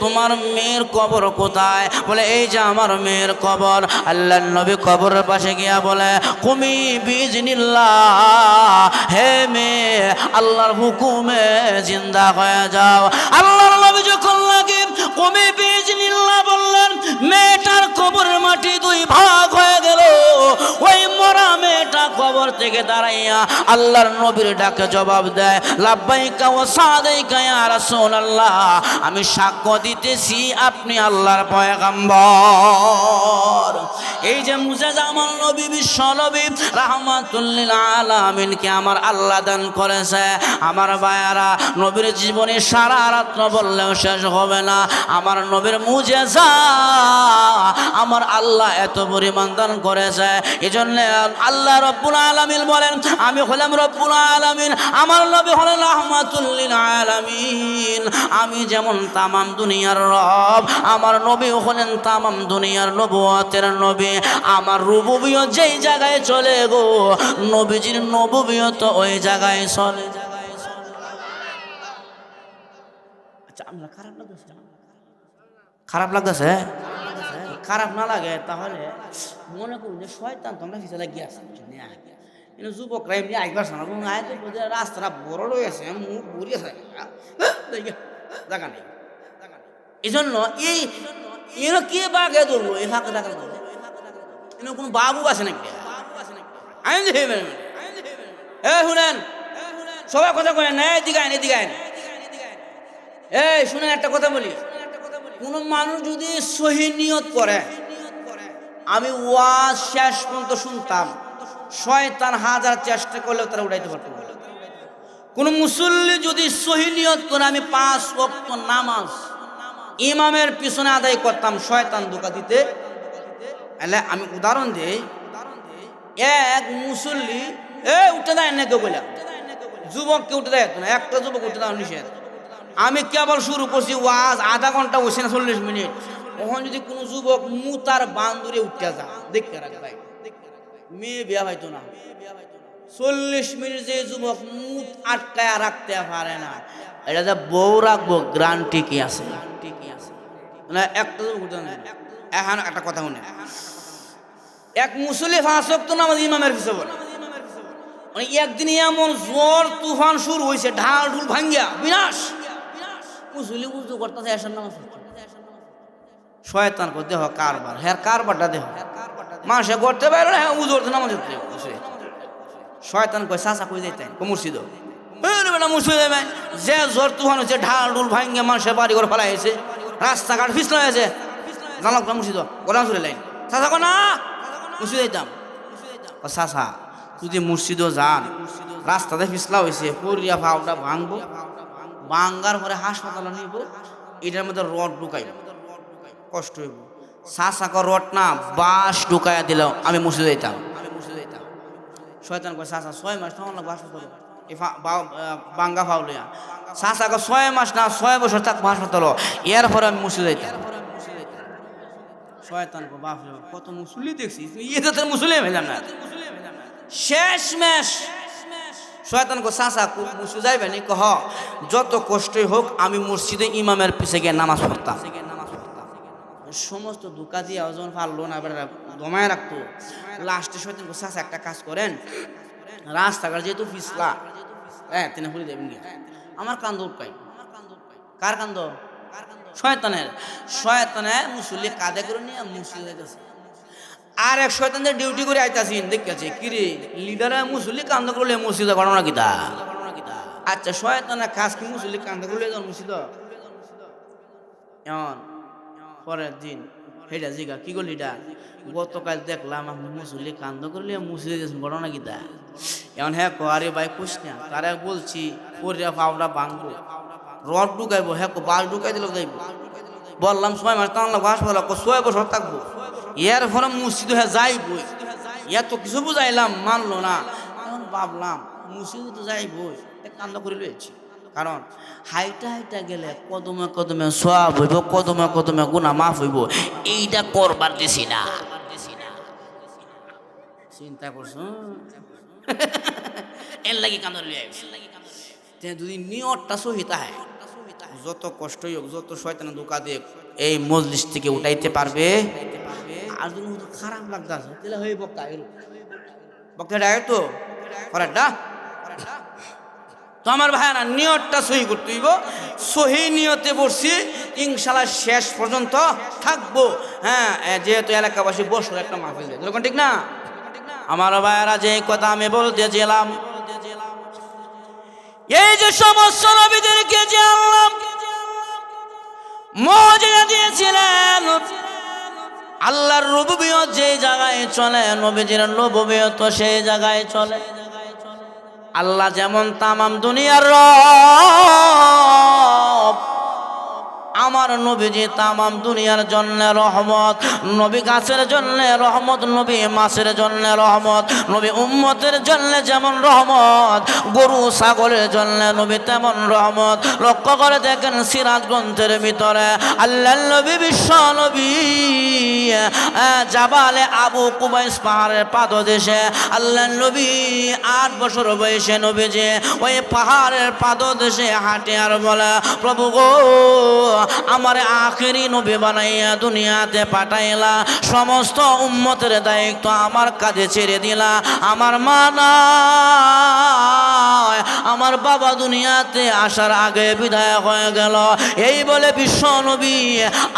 তোমার মেয়ের কবর কোথায়? বলে এই যে আমার মেয়ের কবর। আল্লাহ নবী কবরের পাশে গিয়া বলে, কুমি বিইজনিল্লাহ, হে মেয়ে আল্লাহর হুকুমে জিন্দা হয়ে যাও। আল্লাহর নবী যখন লাগে কুমি বিইজনিল্লাহ বললেন, মেয়েটার কবরের মাটি 2 ভাগ হয়ে গেল। ওই মরা মেয়েটা কবর থেকে দাঁড়াইয়া আল্লাহর নবীর ডাকে জবাব দেয়, লাব্বাইকা ওয়া সাদাইকা ইয়া রাসূলুল্লাহ, আমি সাক্ষ্য দিতেছি আপনি আল্লাহর পয়গম্বর। এই যে মুজিজা আমার নবী বিশ্ব নবী রাহমাতুল লিল আলামিনকে আমার আল্লাহ দান করেছে। আমার ভাইয়ারা, নবীর জীবনে সারা রাত বললেও শেষ হবে না। আমার নবীর মুজিজা আমার আল্লাহ এত পরিমাণ দান করেছে। এজন্য আল্লাহ রব্বুল আলামিন বলেন, আমি হলাম রব্বুল আলামিন, আমার নবী হলেন রাহমাতুল লিল আলামিন। আমি যেমন তামাম দুনিয়ার রব, আমার নবী হলেন তামাম দুনিয়ার নবুয়তের নবী। আমার রুবুবিয়ত যেই জায়গায় চলে গো, নবীজির নবুবিয়ত ওই জায়গায় চলে। আচ্ছা, আমরা খারাপ লাগতেছে? খারাপ না লাগে তাহলে মনে করুন যে শয়তান তোমরা পিছনে গিয়েছে, কিন্তু যুবকরা এমনি আইবার শোনা রাস্তাটা বড় রয়েছে, মুখ ঘুরিয়েছে, দেখা নেই। এই জন্য এই কে বাঘে ধরলো, এই ফাঁকে দেখা ধরলো, কোনো বাবু আছে নাকি? শুনেন সবাই কথা কয়েন না, এদিকে আইন, এদিকে আইন। এই শুনেন একটা কথা বলি, কোন মানুষ যদি সহি নিয়ত করে, আমি ওয়াজ শেষ পর্যন্ত শুনতাম, শয়তান হাজার চেষ্টা করলেও তারা উঠাইতে পারত। কোন মুসল্লি যদি সহি নিয়ত করে আমি 5 ওয়াক্ত নামাজ ইমামের পিছনে আদায় করতাম, শয়তান ধোঁকা দিতে। আমি উদাহরণ দিই, এক মুসল্লি উঠে দেয় না, কেউ বললাম যুবককে উঠে দেয় না, একটা যুবক উঠে দেওয়া নিষেধ। আমি কেবল শুরু করছি ওয়াজ, আধা ঘন্টা বসে না 40 মিনিট। ওখানে যদি কোনো যুবক মুতার বান্দুরে উঠতে যা, দেখতে রাখ ভাই, মেয়ে বিয়া হয়তো না। 40 মিনিট যে যুবক মুত আটকায় রাখতে পারে না, এটা যে বউ রাখবো গ্যারান্টি কি আছে? একটা যুবক উঠে না। এখন একটা কথা শুনে, এক মুসল্লি 5 ওয়াক্ত নামাজ ইমামের পিছে পড়ে। মানে একদিন এমন জ্বর তুফান শুরু হয়েছে, ঢাল ঢুল ভাঙ্গিয়া বিনাশ, মুসল্লি উজু করতেছে, এসার নামাজ পড়ছে। শয়তান কো দেহ কারবার, হ্যাঁ কারবারটা দেহ মানুষে করতে পারো না, হ্যাঁ উজু করতে নামাজ পড়তে। শয়তান কয় চাচা কই যাইতেন কো মুর্শিদ, বেটা মুর্শিদ যে জ্বর তুফান হয়েছে, ঢাল ঢুল ভাঙ্গিয়া মানুষের বাড়ি ঘর ফেলা হয়েছে, রাস্তাঘাট পিছলা হয়েছে, জানলাম মুর্শিদ গোলাম চলে লাইন চাচা কো না মুর্শিদ যাইতাম। চাচা যদি মুর্শিদও যান, রাস্তাতে পিছলা হয়েছে, পরিয়া ভাওটা ভাঙবো, ভাঙ্গার পরে হাসপাতালে নিব, এটার মধ্যে রড ঢুকাইব, কষ্ট হইব। চাচাকে রড না বাঁশ ঢুকাইয়া দিল, আমি মুর্শিদ যাইতাম। শয়তান কয় চাচা 6 মাস তখন লাগবে হাসপাতাল, এই বাঙ্গা ফাউলিয়া। চাচাকে 6 মাস না 6 বছর থাকবো হাসপাতাল, এরপরে আমি মুর্শিদ যাইতাম। শয়তান কয় বাপ রে বাপ, কত মুসল্লি দেখছি, এতে মুসল্লি ভেজাম না। শেষ মেশ শয়তান কো চাচা মুর্শিদ যাইবে নি, কহ যত কষ্টই হোক আমি মসজিদে ইমামের পিছে গিয়ে নামাজ পড়তাম। সমস্ত দুকা দিয়ে ওজন পারলো না, এবার দমায় রাখতো। লাস্টে শয়তান কো চাচা একটা কাজ করেন, রাস্তাঘাট যেহেতু পিছলা, হ্যাঁ তিনি ঘুরে দেবেন গিয়ে আমার কান্দ উঠকাই। কার কান্দ? শয়তানের। শয়তানে মুসল্লি কাঁধে করে নিয়ে মুসল্লি যাইতেছে, আর এক শয়তানদের ডিউটি করে আইতাছি দেখতেছে কিরে লিডারে মুসল্লি কান্দ করলে মসজিদে ঘটনা কিতা। আচ্ছা শয়তানের কাজ কি মুসল্লি কান্দ করলে যান মসজিদ? এমন পরের দিন হেটা জিগা কি করলি এটা, গতকাল দেখলাম আপনি মুসল্লি কান্দ করলে মসজিদে গেছেন ঘটনা কিতা। এমন হ্যাঁ কো আরে ভাই কুস না, তারা বলছি পরিয়া পাউডা ভাঙবো, রড ঢুকাইবো, হ্যাঁ বাল ঢুকাই দিল যাইব। বললাম 6 মাস তখন লাগবো হাসপাতাল, 6 বছর থাকবো, এর ফলে মসজিদ হয়ে যাইবই। এত কিছু বুঝাইলাম মানলো না, এখন ভাবলাম মসজিদ তো যাইবই, কান্দ করে লইছি। কারণ হাইটা হাইটা গেলে কদমে কদমে সওয়াব হইব, কদমে কদমে গুনাহ মাফ হইব, এইটা করবার দিছি না। চিন্তা করছো এর লাগি কান্দ লই আইছি। যদি নিয়তটা সহিতা হয়, যত কষ্টই হোক, যত শয়তানে ধোঁকা দিয়ে এই মজলিস থেকে উঠাইতে পারবে। আর যদি খারাপ লাগতেছে তাহলে হয়ে বক্তা বক্তা ডাইরেক্ট তো করাটা তো আমার ভাইরা নিয়তটা সহি করতে হইব। সহি নিয়তে বসছি ইনশাআল্লাহ শেষ পর্যন্ত থাকবো। হ্যাঁ যেহেতু এলাকাবাসী বসলো একটা মাহফিল, এরকম ঠিক না? আমার ভাইরা যে কথা আমি বলতেছিলাম, এই যে সমস্ত নবীদেরকে যে আল্লাহ মুজিজা দিয়েছিলেন, আল্লাহর রুবুবিয়ত যে জায়গায় চলে, নবীজির রুবুবিয়ত সেই জায়গায় চলে। আল্লাহ যেমন তামাম দুনিয়ার রব, আমার নবীজি তামাম দুনিয়ার জন্য রহমত। নবী গাছের জন্য রহমত, নবী মাছের জন্য রহমত, নবী উম্মতের জন্য যেমন রহমত, গরু ছাগলের জন্য নবী তেমন রহমত। লক্ষ্য করে দেখেন সিরাত গ্রন্থের ভিতরে আল্লাহ নবী বিশ্ব নবী জাবালে আবু কুবাইস পাহাড়ের পাদদেশে আল্লাহ নবী 8 বছর বয়সে নবীজি ওই পাহাড়ের পাদদেশে হাঁটে আর বলে, প্রভু গো আমার আখেরি নবী বানাইয়া দুনিয়াতে পাঠাইলা, সমস্ত উম্মতের দায়িত্ব আমার কাঁধে ছেড়ে দিলা। আমার মা নাই, আমার বাবা দুনিয়াতে আসার আগে বিদায় হয়ে গেল। এই বলে বিশ্ব নবী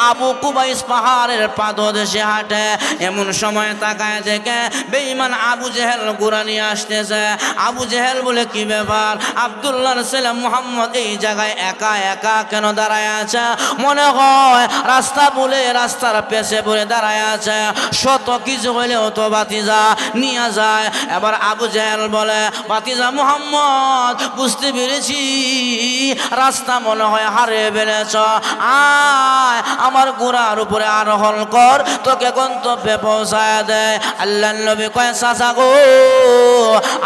আবু কুবাইস পাহাড়ের পাদদেশে হাঁটে। এমন সময় তাকায় দেখে বেঈমান আবু জেহেল ঘোড়া নিয়ে আসতেছে। আবু জেহেল বলে কি ব্যাপার, আব্দুল্লাহর ছেলে মুহাম্মদ এই জায়গায় একা একা কেন দাঁড়ায় আছে? মনে হয় রাস্তা বলে রাস্তার পেছে পড়ে দাঁড়ায় আছে, শত কিছু হইলেও তো ভাতিজা নিয়ে যায়। এবার আবু জেহেল বলে, ভাতিজা মুহাম্মদ বুঝতে পেরেছি রাস্তা মনে হয় হারিয়ে ফেলেছ, আয় আমার ঘোড়ার উপরে আরোহণ কর, তোকে গন্তব্যে পৌঁছায় দেয়। আল্লাহর নবী কয়, চাচা গো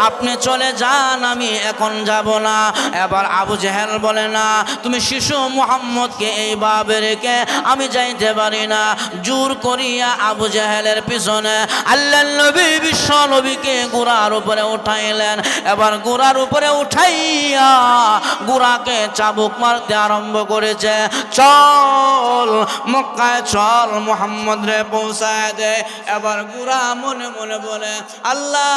আপনি চলে যান, আমি এখন যাব না। এবার আবু জেহেল বলে না, তুমি শিশু মুহাম্মদকে এইভাবে রেখে আমি যাইতে পারি না। জোর করিয়া আবু জেহেলের পিছনে আল্লাহর নবী বিশ্ব নবীকে ঘোড়ার উপরে উঠাইলেন। এবার ঘোড়ার উপরে উঠাইয়া ঘোড়াকে চাবুক মারতে আরম্ভ করেছে। চল মক্কায় চল, মুহাম্মদ রে পৌঁছায় দে। এবার ঘোড়া মনে মনে বলে, আল্লাহ,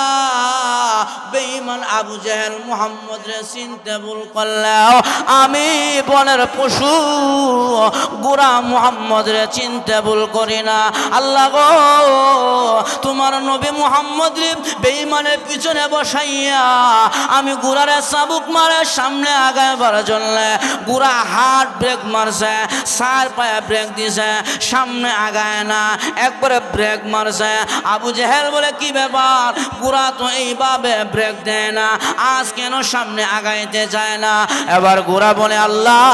বেঈমান আবু জেহেল মুহাম্মদ রে চিনতে ভুল করলেও আমি বনের পশু ঘোড়া মুহাম্মদ রে চিনতে ভুল করি না। আল্লাহ গো, তোমার নবী মুহাম্মদ রে বেঈমানের পিছনে বসাইয়া আমি ঘোড়ারে চাবুক মারে সামনে আগাইবার জন্য ঘোড়া হাত ব্রেক মারছে, সার পায়ে ব্রেক দিছে, সামনে আগায় না, একবারে ব্রেক মারছে। আবু জেহেল বলে, কি ব্যাপার, ঘোড়া তো এইভাবে ব্রেক দেয় না, আজ কেন সামনে আগাইতে চায় না? এবার ঘোড়া বলে, আল্লাহ,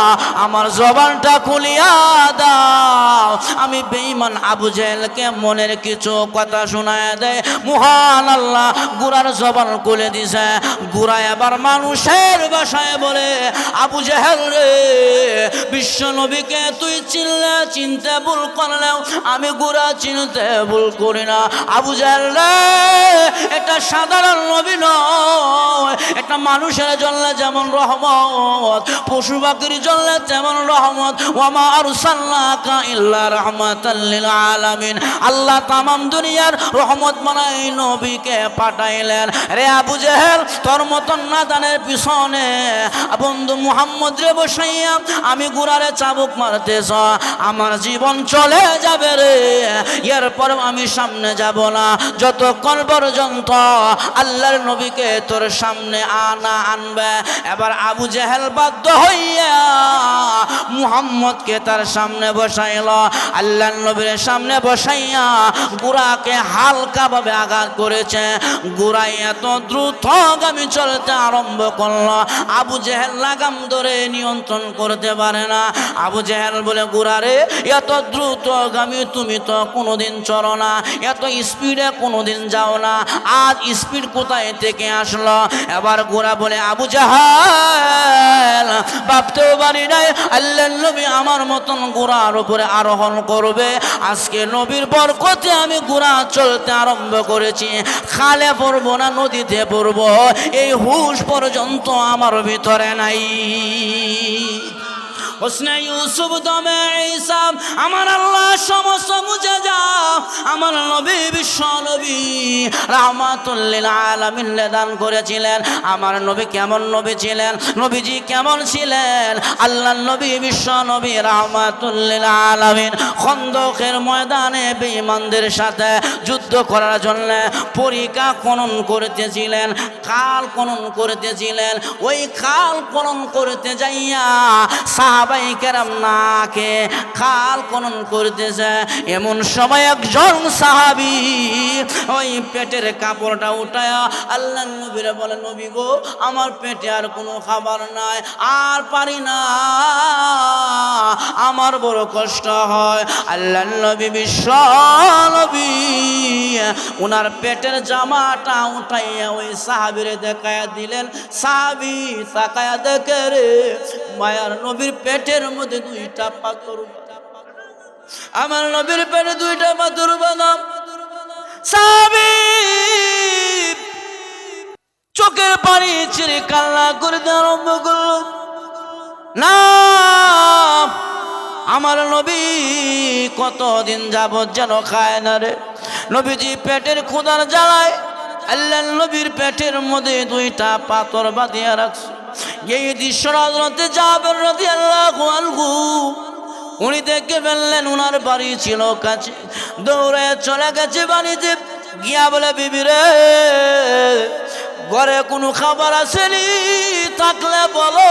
আমার জবানটা খুলিয়া দাও, আমি বেঈমান আবু জেহেলকে মনের কিছু কথা শোনায় দেয়। মহান আল্লাহ ঘোড়ার জবান খুলে দিছে। ঘোড়া এবার মানুষের ভাষায় বলে, আবু জেহেল রে, বিশ্ব নবীকে তুই চিনতে ভুল করলেও আমি ঘোড়া চিনতে ভুল করি না। আবু জেহেল রে, এটা সাধারণ নবী নয়, এটা মানুষের জন্য যেমন রহমত, পশু পাখির জন্য তেমন রহমত। ওয়ামা আরসালনাকা ইল্লা রাহমাতাল লিল আলামিন। আল্লাহ তামাম দুনিয়ার রহমত বানাই নবীকে পাঠাইলেন। রে আবু জেহেল, তোর মতন নাদানের পিছনে বন্ধু মুহাম্মদ রে বসাইয়া আমি ঘোড়ারে চাবুক মারতেছ, আমার জীবন চলে যাবে রে। এরপর আমি সামনে যাব না যতক্ষণ পর্যন্ত আল্লাহর নবীকে তোর সামনে আনবে। এবার আবু জেহেল বাধ্য হইয়া মুহাম্মদকে তার সামনে বসাইল। আল্লাহর নবীর সামনে বসাইয়া ঘোড়াকে হালকাভাবে আঘাত করেছে। ঘোড়া এত দ্রুতগামী চলতে আরম্ভ করলো, আবু জেহেল লাগাম ধরে নিয়ন্ত্রণ করতে পারে না। আবু জেহেল বলে, ঘোড়া রে, এত দ্রুতগামী তুমি তো কোনোদিন চলো না, এত স্পিডে কোনোদিন যাও না, আজ স্পিড কোথায় থেকে আসলো? এবার ঘোড়া বলে, আবু জেহেল, ভাবতেও পারি নাই আল্লাহর নবী আমার মতন ঘোড়ার উপরে আরোহণ করবে। আজকে নবীর বরকতে আমি ঘোড়া চলতে আরম্ভ করেছি। খালে পড়বো না নদীতে পড়বো, এই হুঁশ পর্যন্ত আমার ভিতরে নাই। হোসনে ইউসুফ দমে ঈসা, আমার আল্লাহ সমস্ত মুছে যাও। আমার নবী বিশ্ব নবী রাহমাতুল লিল আলামিন দান করেছিলেন। আমার নবী কেমন নবী ছিলেন, নবীজি কেমন ছিলেন? আল্লাহর নবী বিশ্ব নবী রাহমাতুল লিল আলামিন খন্দকের ময়দানে বেঈমানদের সাথে যুদ্ধ করার জন্য পরিখা খনন করতেছিলেন, খাল খনন করতেছিলেন। ওই খাল খনন করতে যাইয়া সাহাবায়ে কেরাম নাকে খাল খনন করতেছে। এমন সময় একজন সাহাবী ওই পেটের কাপড়টা উঠায়া আল্লাহর নবীরে বলে, নবী গো, আমার পেটে আর কোনো খাবার নাই, আর পারি না, আমার বড় কষ্ট হয়। আল্লাহর নবী বিশ্ব নবী ওনার পেটের জামাটা উঠাইয়া ওই সাহাবীরে দেখায়া দিলেন। সাহাবী তাকায়া দেখে, রে, মায়ার নবীর পেটের মধ্যে দুইটা পাথর, আমার নবীর পেটে দুইটা পাথর বাঁধা। সাহাবী চোখের পানি ছেড়ে কান্না করতে আরম্ভ করল। না, আমার নবী কতদিন যাবত যেন খায় না রে। নবীজি পেটের ক্ষুধার জ্বালায় আল্লাহর নবীর পেটের মধ্যে দুইটা পাথর বাঁধিয়া রাখছে। এই দৃশ্য হযরতে জাবের রাদিয়াল্লাহু আনহু উনি দেখে ফেললেন। উনার বাড়ি ছিল কাছে, দৌড়ে চলে গেছে বাড়িতে গিয়া বলে, বিবি রে, ঘরে কোনো খাবার আসেনি, থাকলে বলো।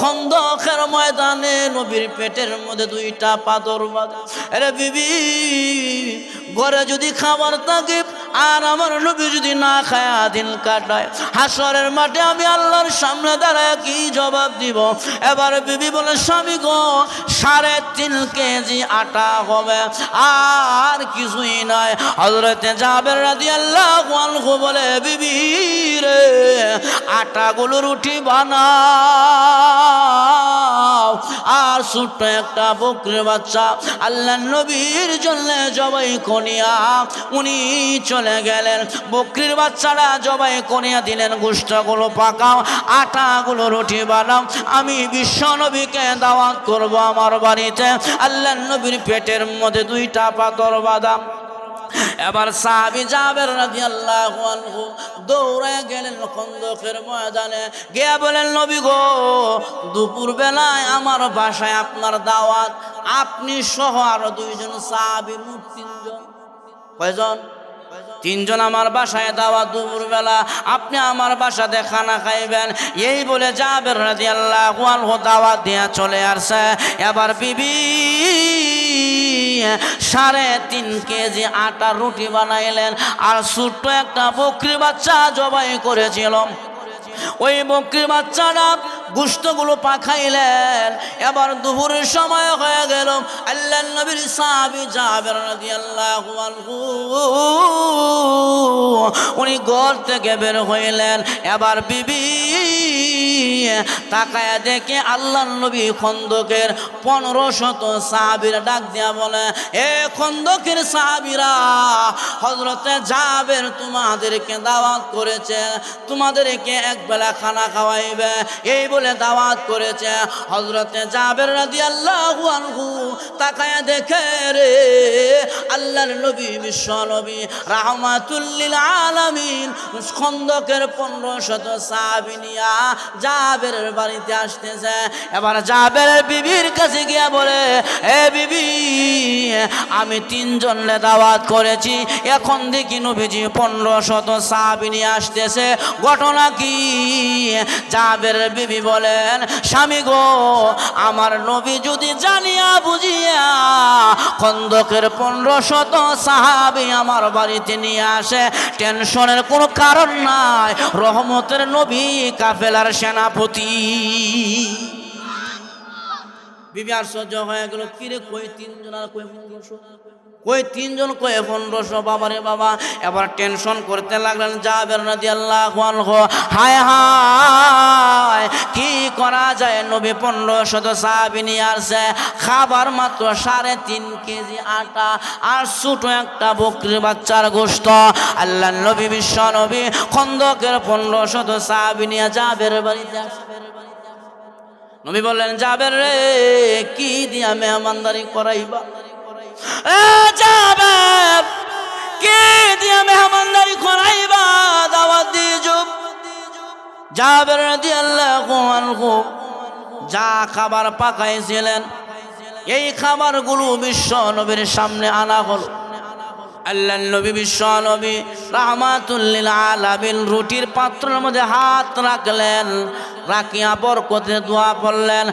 খন্দকের ময়দানে নবীর পেটের মধ্যে দুইটা পাথর বাঁধা। আরে বিবি, ঘরে যদি খাবার থাকে আর আমার নবী যদি না খায়া দিন কাটায়, হাসরের মাঠে আমি আল্লাহর সামনে দাঁড়ায় কি জবাব দিব? এবার বিবি বলে, স্বামী গো 3.5 কেজি আটা হবে, আর কিছুই নয়। হযরতে জাবের রাদিয়াল্লাহু আনহু বলে, বিবি রে আটাগুলো রুটি বানাও, আর ছোট্ট একটা বকরির বাচ্চা আল্লাহর নবীর জন্য জবাই করিয়া উনি চলে গেলেন। বকরির বাচ্চাটা জবাই করিয়া দিলেন, গোশতগুলো পাকাও, আটাগুলো রুটি বানাও, আমি বিশ্ব নবীকে দাওয়াত করব আমার বাড়িতে। আল্লাহর নবীর পেটের মধ্যে 2টা পাথর বাঁধা। এবার সাহাবী জাবের রাদিয়াল্লাহু আনহু দৌড়ে গেলেন খন্দকের ময়দানে, গিয়ে বলেন, নবী গো দুপুর বেলায় আমার বাসায় আপনার দাওয়াত, আপনি সহ আরো 2 জন সাহাবী, মোট 3 জন। কয়জন? 3 জন আমার বাসায় দাওয়াত, দুপুর বেলা আপনি আমার বাসাতে খানা খাইবেন। এই বলে জাবের রাদিয়াল্লাহু আনহু দাওয়াত দিয়া চলে আসছে। এবার বিবি 3.5 কেজি আটা রুটি বানাইলেন, আর ছোট্ট একটা বকরির বাচ্চা জবাই করেছিল। ওই বকরির বাচ্চাটা গোশতগুলো পাখাইলেন। এবার দুপুরের সময় হয়ে গেল। আল্লাহর নবীর সাহাবী জাবের রাদিয়াল্লাহু আনহু উনি ঘর থেকে বের হইলেন। এবার বিবি তাকায়া দেখে আল্লাহর নবী খন্দকের 1500 সাহাবীর ডাক দিয়া বলে, এ খন্দকের সাহাবীরা, হযরতে জাবের তোমাদেরকে দাওয়াত করেছে, তোমাদেরকে একবেলা খানা খাওয়াইবে, এই বলে দাওয়াত করেছে। হযরতে জাবের রাদিয়াল্লাহু আনহু তাকায়া দেখে রে আল্লাহর নবী বিশ্ব নবী রাহমাতুল লিল আলামিন খন্দকের 1500 সাহাবী নিয়া জাবেরের বাড়িতে আসতেছে। এবার জাবেরের বিবির কাছে গিয়া বলে, এ বিবি আমি 3 জনকে দাওয়াত করেছি, এখন দেখি নবীজি 1500 সাহাবী নিয়ে আসতেছে, ঘটনা কি? জাবেরের বিবি বলেন, স্বামী গো আমার নবী যদি জানিয়া বুঝিয়া খন্দকের 1500 সাহাবী আমার বাড়িতে নিয়ে আসে, টেনশনের কোনো কারণ নাই, রহমতের নবী কাফেলার সেনাপতি। বিবি আর সহ্য হয়ে গেল, কিরে কই 3 জন আর কই 1500, কই 3 জন কই 1500, বাবারে বাবা। এবার টেনশন করতে লাগলেন জাবের রাদিয়াল্লাহু আনহু, হায় হায় কি করা যায়? নবী 1500 সাহাবী নিয়ে আসছে, খাবার মাত্র 3.5 কেজি আটা আর ছোট একটা বকরির বাচ্চার গোশত। আল্লাহর নবী বিশ্ব নবী খন্দকের 1500 সাহাবী নিয়ে জাবের বাড়িতে আসবে। নবী বললেন, জাবের রে কি দিয়া মেহমানদারি করাইবা? জাবের কি দিয়া মেহমানদারি করাইবা? দাওয়াত দিয়ে যাব। জাবের রাদিয়াল্লাহু আনহু যা খাবার পাকাইছিলেন এই খাবারগুলো বিশ্ব নবীর সামনে আনা হলো। আল্লাহর নবী বিশ্ব নবী রাহমাতুল লিল আলামিন রুটির পাত্রের মধ্যে হাত রাখলেন, রাখিয়া বরকতে দোয়া পড়লেন,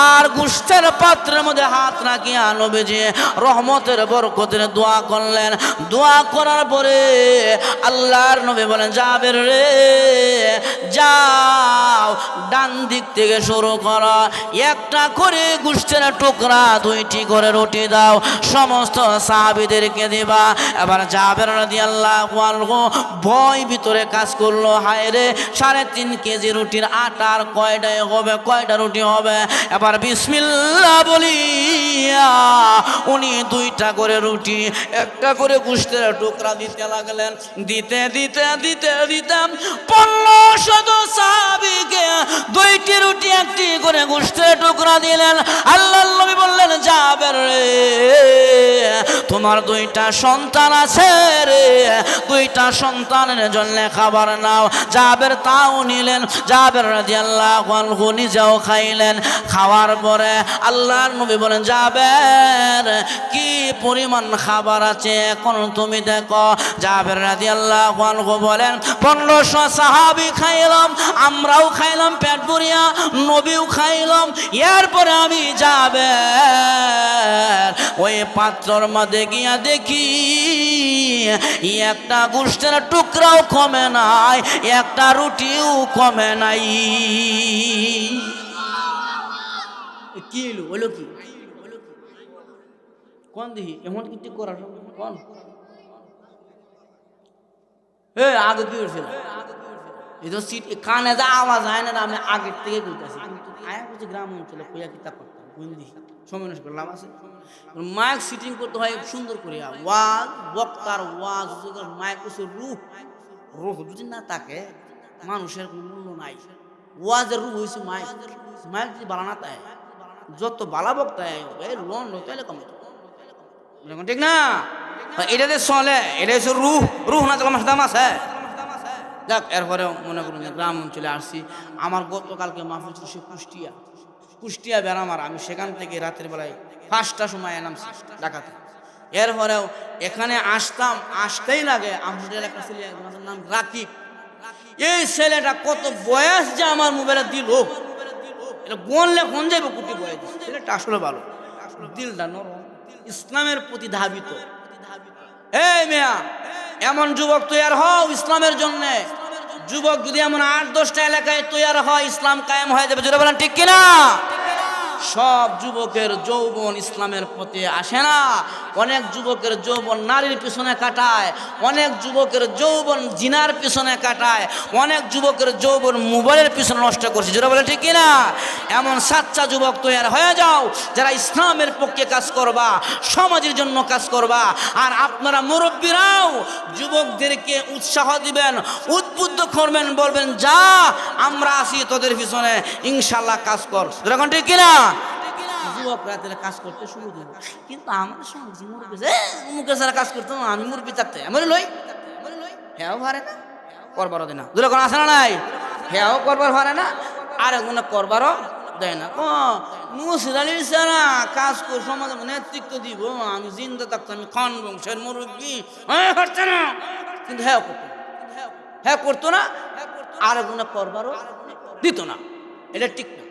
আর গোশতের পাত্রের মধ্যে হাত রাখিয়া নবীজি রহমতের বরকতের দোয়া করলেন। দোয়া করার পরে আল্লাহর নবী বলেন, জাবের রে যাও ডান দিক থেকে শুরু করো, একটা করে গোশতের টুকরা 2টি করে রুটি দাও, সমস্ত সাহাবীদেরকে দিবা। এবার জাবের রাদিয়াল্লাহু আনহু ভয় ভিতরে কাজ করলো, হায় রে 3.5 কেজি রুটির আটার কয়টা রুটি হবে? এবার বিসমিল্লাহ বলিয়া উনি 2টা করে রুটি, একটা করে গোশতের টুকরা দিতে লাগলেন। দিতে দিতে দিতে দিতে 1500 সাহাবীকে 2টি রুটি 1টি করে গোশতের টুকরা দিলেন। আল্লাহর নবী বললেন, জাবের রে তোমার 2টা সন্তান আছে রে, 2টা সন্তানের জন্য খাবার নাও। জাবের তাও নিলেন। জাবের রাদিয়াল্লাহু আনহু নিজেও খাইলেন। খাওয়ার পরে আল্লাহর নবী বলেন, জাবের কি পরিমাণ খাবার আছে এখন তুমি দেখো। জাবের রাদিয়াল্লাহু আনহু বলেন, 1500 সাহাবী খাইলাম, আমরাও খাইলাম পেট ভরিয়া, নবীও খাইলাম। এরপরে আমি জাবের ওই পাত্রর মধ্যে গিয়া দেখি একটা গোশতের টুকরাও কমে নাই, একটা রুটিও কমে নাই। কি এলো হলো কি কোন দিহি এমন কিছু করার কোন আগে কি হয়েছিল? এই তো সিট কানে যা আওয়াজ হয় না, আমি আগের থেকে কইতাছি। কিন্তু আয়া বলছি গ্রাম অঞ্চলে কইয়া কিতাব পড়তাম কোন দিহি সময় নষ্ট করলাম আছে। মাইক সিটিং করতে হয় সুন্দর করে, ওয়াজ বক্তার ওয়াজ মাইক হচ্ছে রূহ, রূহ যদি না থাকে মানুষের কোনো মূল্য নাই। ওয়াজের রূহ হয়েছে মাইক, মাইক যদি বালা না থাকে যত বালা বক্তা লোন তাহলে কমে ঠিক না? এটাতে চলে, এটা হচ্ছে রুহ, রুহ না তোমার দাম আছে। যাক, এরপরে মনে করুন যে গ্রাম অঞ্চলে আসছি। আমার গতকালকে মাহফিল ছিল সে কুষ্টিয়া বেড়ামার। আমি সেখান থেকে রাতের বেলায় 5টার সময় নামছি ঢাকাতে। এরপরেও এখানে আসতেই লাগে আমার একটা ছেলে নাম রাকিব। এই ছেলেটা কত বয়স যে আমার মোবাইলে দিল, এটা বললে কোন যাইব কুটি বয়স। ছেলেটা আসলে ভালো, দিলটা নরম, ইসলামের প্রতি ধাবিত। এই মেয়া, এমন যুবক তৈয়ার হও ইসলামের জন্য। যুবক যদি এমন 8-10টা এলাকায় তৈয়ার হয়, ইসলাম কায়েম হয়ে যাবে। জোরে বলেন ঠিক কিনা? সব যুবকের যৌবন ইসলামের পথে আসে না। অনেক যুবকের যৌবন নারীর পিছনে কাটায়, অনেক যুবকের যৌবন জিনার পিছনে কাটায়, অনেক যুবকের যৌবন মোবাইলের পিছনে নষ্ট করছে। যেটা বলে ঠিক কিনা? এমন সাচ্চা যুবক তৈরি হয়ে যাও যারা ইসলামের পক্ষে কাজ করবা, সমাজের জন্য কাজ করবা। আর আপনারা মুরব্বীরাও যুবকদেরকে উৎসাহ দিবেন, উদ্বুদ্ধ করবেন, বলবেন যা আমরা আছি তোদের পিছনে, ইনশাল্লাহ কাজ কর। যেরকম ঠিক কিনা? যুবকরা তাহলে কাজ করতে শুরু করবো। কিন্তু আমার সঙ্গে মুরব্বী যারা কাজ করতো, আমি মুরব্বী থাকতে আমি লই হ্যাঁ ভারে না করবারও দেয় না। যেরকম আসে না নাই, হ্যাঁ করবার ভারে না, আর একজনে করবারও দেয় না। মুসিদালির সারা কাজ কর সমাজে নেতৃত্ব দিব, আমি জিন্দা থাকতাম, আমি খান বংশের মুরব্বী করছে না। কিন্তু হ্যাঁ করতো না, আর একজনে করবারও দিত না। এটা ঠিক না।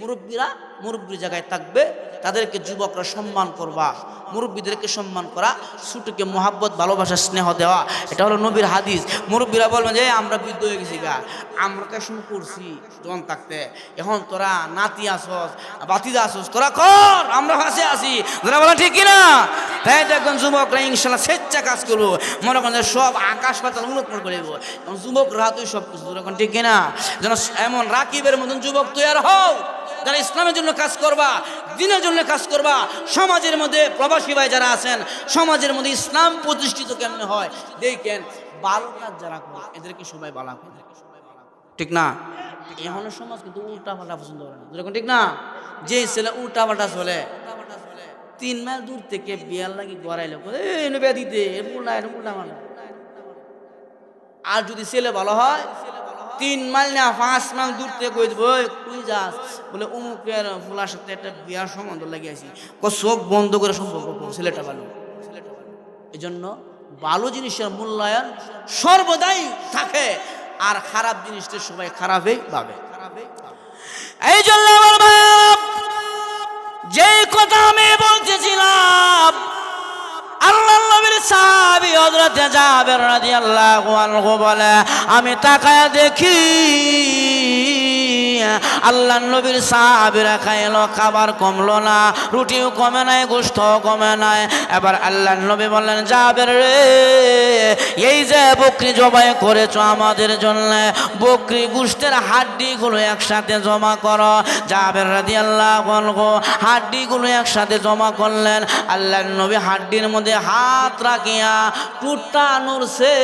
মুরব্বীরা মুরব্বীর জায়গায় থাকবে, তাদেরকে যুবকরা সম্মান করবা, মুরব্বীদেরকে সম্মান করা, ছোটকে মোহাব্বত, ভালোবাসা, স্নেহ দেওয়া, এটা হলো নবীর হাদিস। মুরব্বীরা বলবেন যে আমরা বৃদ্ধ হয়ে গেছি গা, আমরা তো শুরু করছি জন থাকতে, এখন তোরা নাতি আসস, বাতিজা আসস, তোরা কর, আমরা ফাঁসে আসি। তোরা বলেন ঠিক কিনা? তাই দেখবেন যুবকরা ইনশাল্লাহ স্বেচ্ছা কাজ করবো, মনে করেন যে সব আকাশ পাতাল উন্নত করে দেবো। যুবকরা তুই সব কিছু এখন ঠিক কিনা? যেন এমন রাকিবের মতন যুবক তৈরি হও যারা ইসলামের জন্য কাজ করবা, দ্বীনের জন্য কাজ করবা। সমাজের মধ্যে প্রবাসী ভাই যারা আছেন, সমাজের মধ্যে ইসলাম প্রতিষ্ঠিত কেমনে হয় দেখেন। ভালো কাজ যারা করে এদেরকে সবাই ভালো করে, ঠিক না? এখন সমাজ কিন্তু উল্টা পাল্টা পছন্দ করে না। যেরকম ঠিক না? যে ছেলে উল্টা পাল্টা চলে, 3 মাইল দূর থেকে বিয়ার লাগি গড়াইলে বিয়া দিতে উল্টা পাল্টা। আর যদি ছেলে ভালো হয় 3 মাইল না 5 মাইল দূর থেকে কই দেবো, কই যাস? বলে অমুকের ফুলার সাথে একটা বিয়ার সম্বন্ধ লাগিয়েছি। চোখ বন্ধ করে সম্পর্ক, ছেলেটা ভালো। এই জন্য ভালো জিনিসের মূল্যায়ন সর্বদাই থাকে, আর খারাপ জিনিসটা সবাই খারাপই ভাবে। এই জন্য আমার ভাই, যে কথা আমি বলতেছিলাম, আল্লাহর নবীর সাহাবী হযরত জাবের রাদিয়াল্লাহু আনহু বলে, আমি তাকায়া দেখি আল্লাহর নবীর সাহাবীরা খাইলো, খাবার কমলো না, রুটিও কমে নাই, গোশতও কমে নাই। এবার আল্লাহর নবী বললেন, জাবের রে, এই যে বকরি জবাই করেছো আমাদের জন্য, বকরি গোশতের হাড্ডিগুলো একসাথে জমা করো। জাবের রাদিয়াল্লাহু আনহু হাড্ডিগুলো একসাথে জমা করলেন। আল্লাহর নবী হাড্ডির মধ্যে হাত রাখিয়া টুটটা নড়ছে,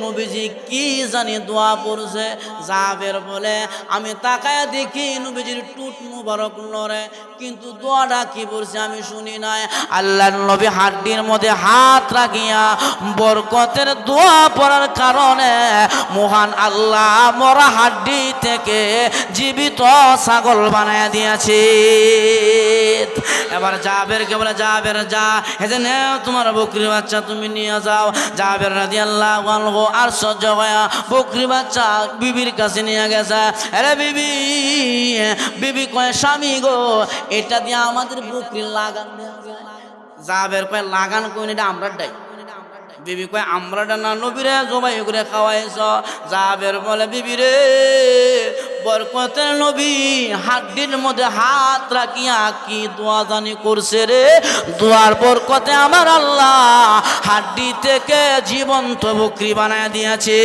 নবীজি কি জানি দোয়া পড়ছে। জাবের বলে, আমি তাকায়া দেখি নবীজির টুট মুবারক নড়ে, কিন্তু দোয়াটা কি পড়ছে আমি শুনি নাই। আল্লাহর নবী হাড্ডির মধ্যে হাত রাখিয়া বরকতের দোয়া পড়ার কারণে মহান আল্লাহ মরা হাড্ডি থেকে জীবিত ছাগল বানায় দিয়েছে। এবার জাবেরকে বলে, জাবের যা, হেজে নেও তোমার বকরি বাচ্চা তুমি নিয়ে যাও। জাবের রাদিয়াল্লাহু আনহু আশ্চর্য হয়ে বকরি বাচ্চা বিবির কাছে নিয়ে গেছে। আরে বিবি, বিবি কয়, স্বামী গো, এটা দিয়ে আমাদের বকরির লাগান দেওয়া যায়। জাবের কয়, লাগান কই, এটা আমরা ডাই। বিবি কয় আমরাটা না নবীরে জবাই করে খাওয়াইছ। জাবের বলে বিবি রে বরকতের নবী হাড্ডির মধ্যে হাত রাখিয়া কি দোয়া জানি করছে রে, দোয়ার বরকতে আমার আল্লাহ হাড্ডি থেকে জীবন্ত বকরি বানায় দিয়েছে।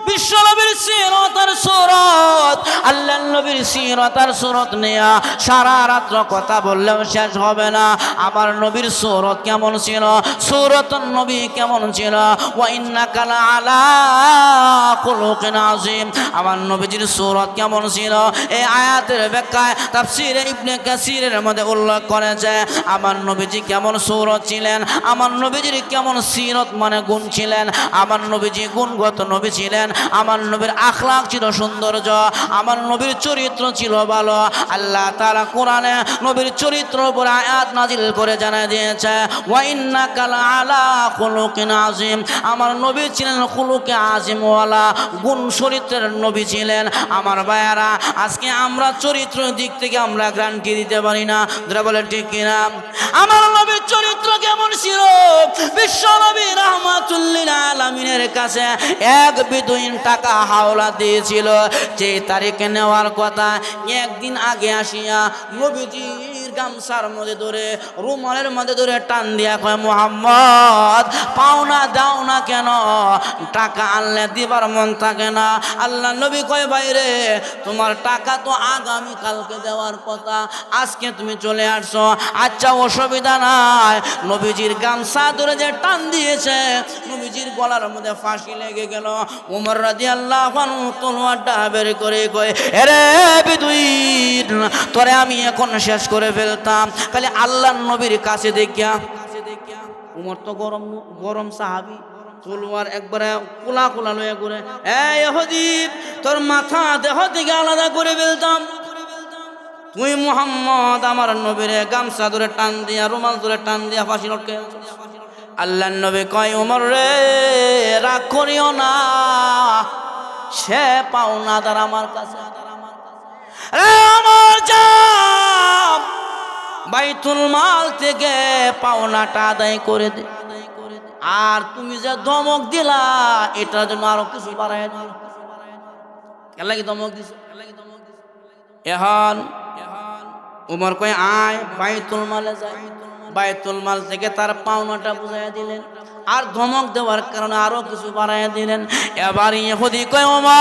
বিশ্বনবীর সিরত আর সুরত, আল্লাহর নবীর সিরত আর সুরত নিয়া সারা রাত্র কথা বললেও শেষ হবে না। আমার নবীর সুরত কেমন ছিল, সুরত নবী কেমন ছিল। ওয়া ইন্নাকা লাআলা খুলুকিন আযীম, আমার নবীজির সুরত কেমন ছিল এই আয়াতের ব্যাখ্যায় তাফসীরে ইবনে কাসিরের মধ্যে উল্লেখ করেছে আমার নবীজি কেমন সুরত ছিলেন, আমার নবীজির কেমন সিরত মানে গুণ ছিলেন। আমার নবীজি গুণগত নবী ছিলেন, আমার নবীর আখলাক ছিল সৌন্দর্য, আমার নবীর চরিত্র ছিল ভালো। আল্লাহ তাআলা কোরআনে নবীর চরিত্র উপর আয়াত নাজিল করে জানায় দিয়েছে ওয়া ইন্নাকা লাআলা খুলুকিন আযীম, আমার নবী ছিলেন খুলুকে আযীম ওয়ালা, গুণ চরিত্রের নবী ছিলেন। আমার ভাইয়ারা আজকে আমরা চরিত্রের দিক থেকে আমরা গ্যারান্টি দিতে পারি না, যারা বলে ঠিক কিনা। আমার নবীর চরিত্র কেমন ছিল, বিশ্ব নবী রাহমাতুল লিল আলামিনের কাছে এক বিদুইন টাকা হাওলা দিয়েছিল। যে তারিখে নেওয়ার কথা একদিন আগে আসিয়া নবীজির গামছার মধ্যে ধরে রুমালের মধ্যে ধরে টান দিয়া কয় মুহাম্মদ পাওনা দাও না কেন, টাকা আনলে দিবার মন থাকে না। আল্লাহ নবী কয় বাইরে তোমার টাকা তো আগামী কালকে দেওয়ার কথা, আজকে তুমি চলে আসছো, আচ্ছা অসুবিধা নাই। নবীজির গামছা ধরে যে টান দিয়েছে নবীজির গলার মধ্যে ফাঁসি লেগে গেল। ওমর রাদিয়াল্লাহু আনহু তলোয়ারটা বের করে কয় এরে বিদুইন তোরে আমি এখন শেষ করে ফেলতাম, খালি আল্লাহর নবীর কাছে দেখিয়া। ওমর তো গরম গরম সাহাবী, তলোয়ার একবারে কোলা কোলা লয়ে ঘুরে, এই ইহুদি তোর মাথা দেহ থেকে আলাদা করে ফেলতাম। তুই মুহাম্মদ আমার নবীর গামছা ধরে টান দিয়া রুমাল ধরে টান দিয়া ফাঁসি লটকে। আল্লাহর নবী কয় ওমর রে রাগ করিও না, সে পাওনাদার আমার কাছে। আমার জান বাইতুল মাল থেকে পাওনাটা আদায় করে দে, আর তুমি যে ধমক দিলা এটার জন্য আরো কিছু বাড়াই দিও। কেন লাগি ধমক দিছ? এখন উমর কয় আয় বাইতুল মালে যাই। বাইতুল মাল থেকে তার পাওনাটা বুঝাইয়া দিলেন, আর ধমক দেওয়ার কারণে আরো কিছু বাড়াইয়া দিলেন। এবার ইহুদি কয় ওমর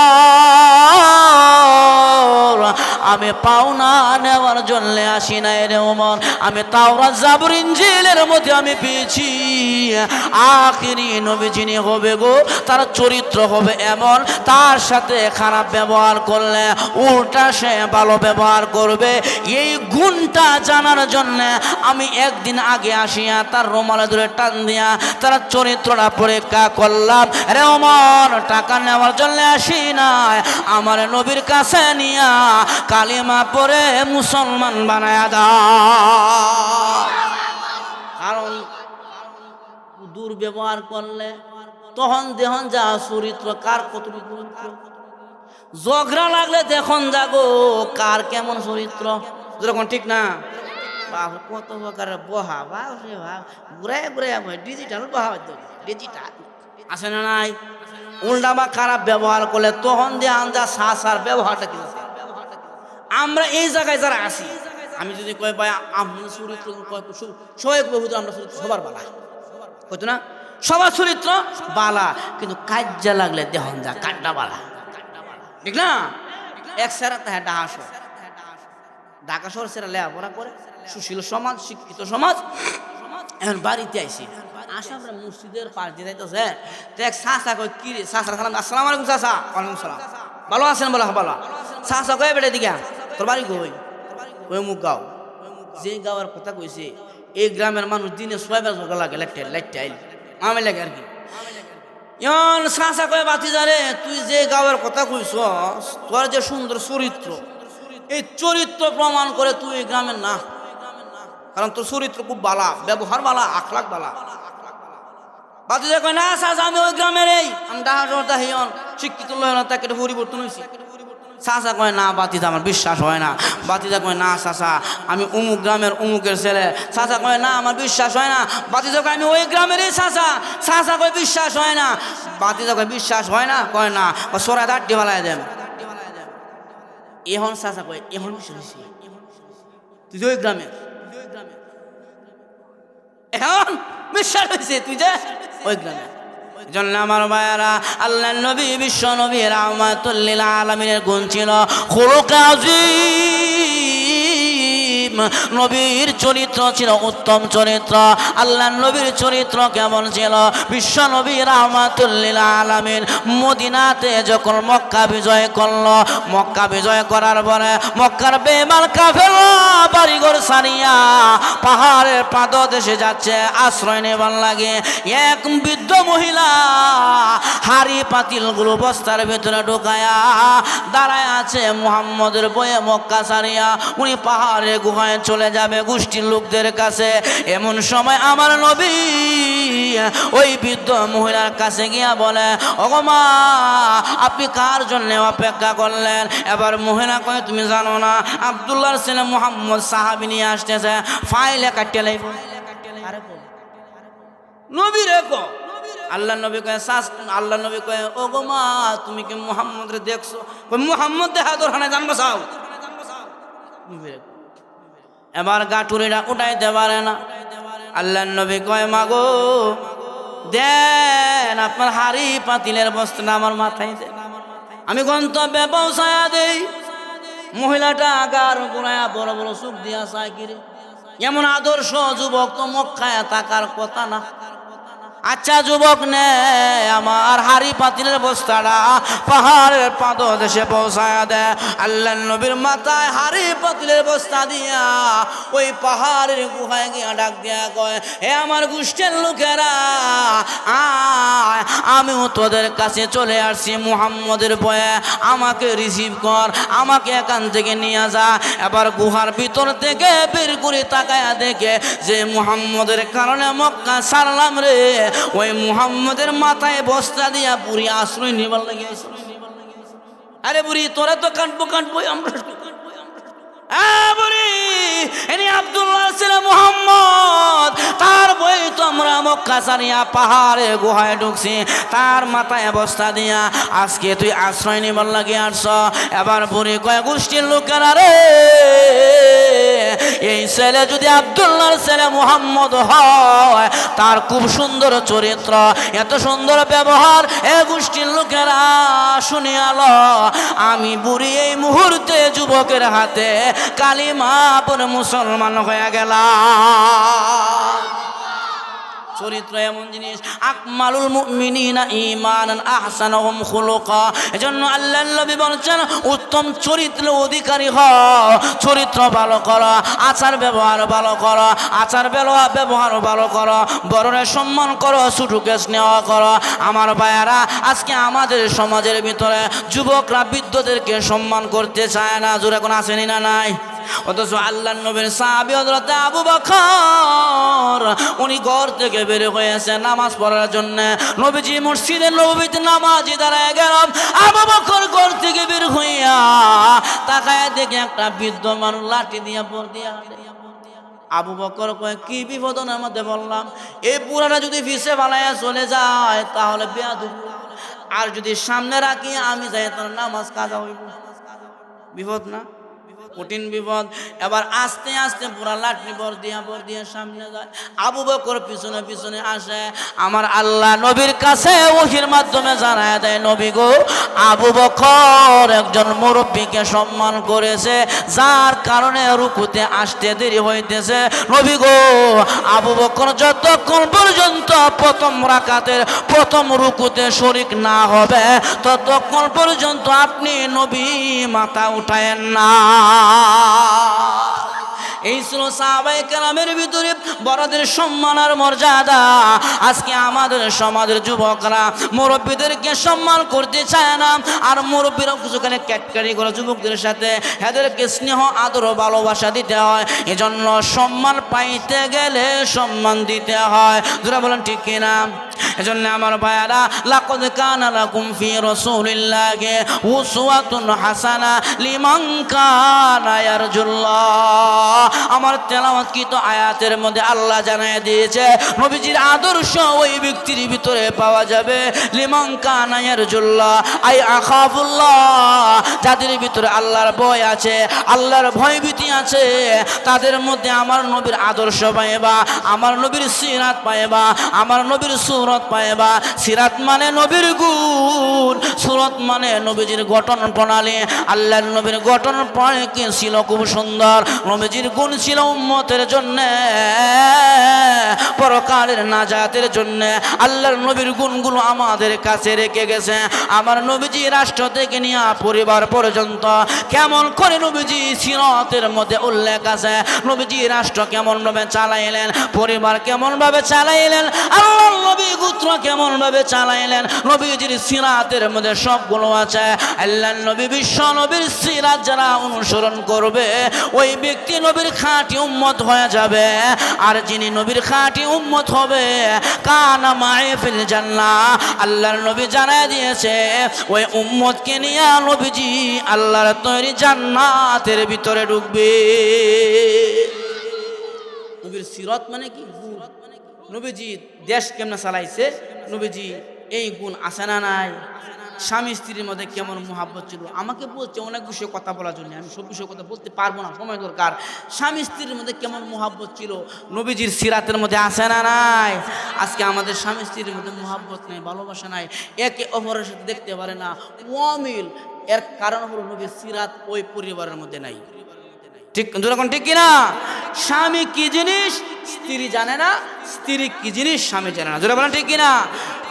আমি পাওনা নেওয়ার জন্য আসি নাই রে ওমর, আমি তাওরাত জাবুর ইনজিলের মধ্যে আমি পেয়েছি আখিরি নবী যিনি হবে গো তার চরিত্র হবে এমন, তার সাথে খারাপ ব্যবহার করলে উল্টা সে ভালো ব্যবহার করবে। এই গুণটা জানার জন্য আমি একদিন আগে আসিয়া তার রুমালে ধরে টান দিয়া তার চরিত্রটা পরীক্ষা করলাম। রে ওমর টাকা নেওয়ার জন্য আসি নাই, আমার নবীর কাছে নিয়া কালিমা পড়ে মুসলমান বানায়া দাও। কারণ দুর্ব্যবহার করলে তখন দেখুন যা চরিত্র কার কতটুকু, ঝগড়া লাগলে দেখুন যাগো কার কেমন চরিত্র, যেরকম ঠিক না। কত প্রকার বহা ভাব সে ভাব ঘুরাই ঘুরাই ডিজিটাল বহা ডিজিটাল আছে না নাই। উল্টা বা খারাপ ব্যবহার করলে তখন দিয়ে আন্দা সার ব্যবহারটা কি। আমরা এই জায়গায় যারা আছি, আমি যদি কয় ভাই আমি চরিত্র সবাই হুজুর আমরা চরিত্র সবার বালা হইতো না, সবার চরিত্র বালা, কিন্তু কাজ্জা লাগলে দেহন যা কাড্ডা বালা, ঠিক না। এক সেরা তাহা ডাহাস ঢাকা শহর সেরা লেখাপড়া করে সুশীল সমাজ শিক্ষিত সমাজ, এখন বাড়িতে আইসি আসা আমরা মসজিদের পাশ দিয়ে যাইতেছে তো এক চাচা কয় কি রে চাচা সালাম আসসালামু আলাইকুম চাচা। ওয়ালাইকুম সালাম, ভালো আছেন? বলা ভালো। চাচা কয় বেটা দিকে তোর বাড়ি কই? ওই মুখ গাঁও। যে গাঁওয়ের কথা কইছে এই গ্রামের মানুষ দিনে 6 বার ঝগড়া লাগে, লাইটটা আইল আমি লাগে আর কি। ইয়ন চাচা কয় বাতি যারে তুই যে গাঁওয়ের কথা কইছ তোর যে সুন্দর চরিত্র, এই চরিত্র প্রমাণ করে তুই এই গ্রামের না, কারণ তোর চরিত্র খুব বালা, ব্যবহার বালা, আখলাক বালা। বাতি যা কয় না চাচা আমি ওই গ্রামের, এই আমি ডাহা হিয়ন শিক্ষিত লয় না, তাকে পরিবর্তন হয়েছি। চাচা কয় না বাতিজা আমার বিশ্বাস হয় না। বাতিজা কয় না চাচা আমি অমুক গ্রামের অমুকের ছেলে। চাচা কয় না আমার বিশ্বাস হয় না। বাতিজা কয় আমি ওই গ্রামেরই চাচা। চাচা কয় বিশ্বাস হয় না। বাতিজা কয় বিশ্বাস হয় না, কয় না, সোরা দাঁড়টি বালাই দেন। এখন চাচা কয় এখন বিশ্বাস তুই যে ওই গ্রামের, এখন বিশ্বাস হয়েছে তুই যে ওই গ্রামে। জন্য আমার ভাইয়ারা, আল্লাহ নবী বিশ্ব নবী রাহমাতুল লিল আলামিনের গুণ ছিল খুলুক আযীম। নবীর চরিত্র ছিল উত্তম চরিত্র। আল্লাহ নবীর চরিত্র কেমন ছিল? বিশ্ব নবী রাহমাতুল লিল আলামিন মদিনাতে যখন মক্কা বিজয় করলো, মক্কা বিজয় করার পরে মক্কার বেঈমান কাফেররা বাড়িঘর ছাড়িয়া পাহাড়ের পাদদেশে যাচ্ছে আশ্রয় নেবার লাগে। এক বৃদ্ধ মহিলা হাড়ি পাতিলগুলো বস্তার ভেতরে ঢুকায়া দাঁড়ায় আছে মুহাম্মদের বয়ে মক্কা ছাড়িয়া উনি পাহাড়ে গুহায় চলে যাবে গোষ্ঠীর লোকদের কাছে। এমন সময় আমার নবী ওই বৃদ্ধ মহিলার কাছে গিয়া বলে, ওগো মা আপনি কার জন্য অপেক্ষা করলেন? এবার মহিলা কয় তুমি জানো না আব্দুল্লাহর ছেলে মুহাম্মদ সাহাবী নিয়ে আসতেছে, ফাইলে কাটতে লাইব। নবী রেখো আল্লাহ নবী কয় আল্লাহ নবী কয় ওগো মা তুমি কি মুহাম্মদ রে দেখছো? মুহাম্মদ দেখা দরকার নাই, জানবো চাও। এবার গাঠুরিটা উঠাইতে পারে না। আল্লাহ নবী কয় মাগো দেন আপনার হাড়ি পাতিলের বস্তাটা আমার মাথায় দেন, আমি গন্তব্যে পৌঁছায়া দেই। মহিলাটা আগার গোড়ায়া বড় বড় চোখ দিয়া চায়, কিরে এমন আদর্শ যুবক তো মক্কায় থাকার কথা না। আচ্ছা যুবক নে আমার হাড়ি পাতিলের বস্তাটা পাহাড়ের পাদদেশে পৌঁছায়া দেয়। আল্লাহ নবীর মাথায় হাড়ি পাতিলের বস্তা দিয়া ওই পাহাড়ের গুহায় গিয়া ডাক দিয়া কয়, হে আমার গোষ্ঠীর লোকেরা আয়, আমিও তোদের কাছে চলে আসছি মুহাম্মদের বয়ে, আমাকে রিসিভ কর, আমাকে এখান থেকে নিয়ে যা। এবার গুহার ভিতর থেকে বের করে তাকায়া দেখে যে মুহাম্মদের কারণে মক্কা ছাড়লাম রে, ওই মুহাম্মদের মাথায় বস্তা দিয়া বুড়ি আশ্রয় নিবার লাগে। আরে বুড়ি তোরা তো কাটবো আমরা বুড়ি এনে আব্দুল্লাহর ছেলে মুহাম্মদ, তার বই তো আমরা মক্কা ছাড়িয়া পাহাড়ে গুহায় ঢুকছি, তার মাথায় বস্তা দিয়া আজকে তুই আশ্রয় নিবার লাগে আসছ। এবার বুড়ি কয় গোষ্ঠীর লোকেরা রে, এই ছেলে যদি আব্দুল্লাহর ছেলে মুহাম্মদ হয়, তার খুব সুন্দর চরিত্র, এত সুন্দর ব্যবহার, এ গোষ্ঠীর লোকেরা শুনিয়ালো। আমি বুড়ি এই মুহূর্তে যুবকের হাতে কালিমা পড়ে মুসলমান হয়ে গেলাম। চরিত্র এমন জিনিস, আকমালুল মুমিনিনা ঈমানান আহসানুহুম খুলুকা। এজন্য আল্লাহর নবী বলেছেন উত্তম চরিত্রের অধিকারী হও, চরিত্র ভালো করো, আচার ব্যবহার ভালো করো, আচার ব্যবহার ভালো করো, বড়রে সম্মান করো, ছোটকে স্নেহ করো। আমার ভাইয়ারা, আজকে আমাদের সমাজের ভিতরে যুবকরা বৃদ্ধদেরকে সম্মান করতে চায় না, জোরে কোন আসেনি না নাই? অথচ আল্লাহর নবীর সাহাবী হযরত আবু বকর উনি ঘর থেকে বের হয়েছে নামাজ পড়ার জন্য। নবীজি মসজিদে নববীতে নামাজে দাঁড়ায় গেলাম, আবু বকর ঘর থেকে বের হইয়া তাকায় দেখে একটা বৃদ্ধ মানুষ লাঠি দিয়া পড় দিয়া। আবু বকর কয় কি বিপদের মধ্যে বললাম, এই পুরাটা যদি পিছে বালাইয়া চলে যায় তাহলে বেয়াদব, আর যদি সামনে রাখি আমি যাই তার নামাজ কাজা হইব। বিপদ না, কঠিন বিপদ। এবার আস্তে আস্তে পুরা লাঠি বর দিয়া সামনে যায়। আবু বকর পিছনে পিছনে আসে। আমার আল্লাহ নবীর কাছে ওহীর মাধ্যমে জানায় দেয়, নবী গো আবু বকর একজন মুরব্বীকে সম্মান করেছে, যার কারণে রুকুতে আসতে দেরি হইতেছে। নবী গো আবু বকর যতক্ষণ পর্যন্ত প্রথম রাকাতের প্রথম রুকুতে শরীক না হবে ততক্ষণ পর্যন্ত আপনি নবী মাথা উঠায়েন না। এই ছিল সাহাবায়ে কেরামের ভিতরে বড়দের সম্মান আর মর্যাদা। আজকে আমাদের সমাজের যুবকরা মুরব্বীদেরকে সম্মান করতে চায় না, আর মুরব্বীরা কিছুখানে ক্যাটকারি করে যুবকদের সাথে এদেরকে স্নেহ আদর ভালোবাসা দিতে হয়। এজন্য সম্মান পাইতে গেলে সম্মান দিতে হয়। যারা বলেন ঠিক কিনা? এজন্য আমার ভাইয়ারা, লাকাদ কানা লাকুম ফি রাসূলিল্লাহি উসওয়াতুন হাসানা লিমান কানা ইয়ারজুল্লাহ। আমার তেলাওয়াতকৃত আয়াতের মধ্যে আল্লাহ জানায় দিয়েছে নবীজির আদর্শ ওই ব্যক্তির ভিতরে পাওয়া যাবে লিমান কানা ইয়ারজুল্লাহ আই আখাফুল্লাহ, যাদের ভিতরে আল্লাহর ভয় আছে, আল্লাহর ভয়ভীতি আছে, তাদের মধ্যে আমার নবীর আদর্শ পাইবা, আমার নবীর সিরাত পাইবা, আমার নবীর সুরত পাইবা। সিরাত মানে নবীর গুণ, সুরত মানে নবীজির গঠন প্রণালী। আল্লাহর নবীর গঠন প্রণালী কি ছিল খুব সুন্দর, নবীজির গুণ ছিল উম্মতের জন্য পরকালের নাজাতের জন্য। আল্লাহর নবীর গুণগুলো আমাদের কাছে রেখে গেছে। আমার নবীজি রাষ্ট্র থেকে নিয়ে পরিবার পর্যন্ত কেমন করে নবীজি সিরাতের মধ্যে উল্লেখ আছে। নবীজি রাষ্ট্র কেমন ভাবে চালাইলেন, পরিবার কেমন ভাবে চালাইলেন, আল্লাহর নবী গোত্র কেমন ভাবে চালাইলেন, নবীজির সিরাতের মধ্যে সবগুলো আছে। আল্লাহর নবী বিশ্ব নবীর সিরাত যারা অনুসরণ করবে ওই ব্যক্তি নবীর খাঁটি উম্মত হয়ে যাবে। আর যিনি নবীর খাঁটি উম্মত হবে কানা মায়ে ফিল জান্নাহ, আল্লাহর নবী জানায় দিয়েছে ওই উম্মতকে নিয়ে নবীজি আল্লাহর তৈরি জান্নাতের ভিতরে ঢুকবে। নবীর সিরাত মানে কি? নবীজি দেশ কেমনে চালাইছে, নবীজি এই গুণ আছে না নাই? স্বামী স্ত্রীর মধ্যে কেমন মুহাব্বত ছিল। আমাকে বলছে অনেক বিষয়ে কথা বলার জন্য, আমি সব বিষয়ে কথা বলতে পারবো না, সময় দরকার। স্বামী স্ত্রীর মধ্যে কেমন মুহাব্বত ছিল নবীজির সিরাতের মধ্যে আছে না নাই? আজকে আমাদের স্বামী স্ত্রীর মধ্যে মুহাব্বত নেই, ভালোবাসা নাই, একে অপরের সাথে দেখতে পারে না, ওয়ামিল। এর কারণ হলো নবীর সিরাত ওই পরিবারের মধ্যে নাই। ঠিক যখন ঠিক কিনা? স্বামী কি জিনিস স্ত্রী জানে না, স্ত্রী কি জিনিস স্বামী জানে না। যেটা বলেন ঠিক কিনা?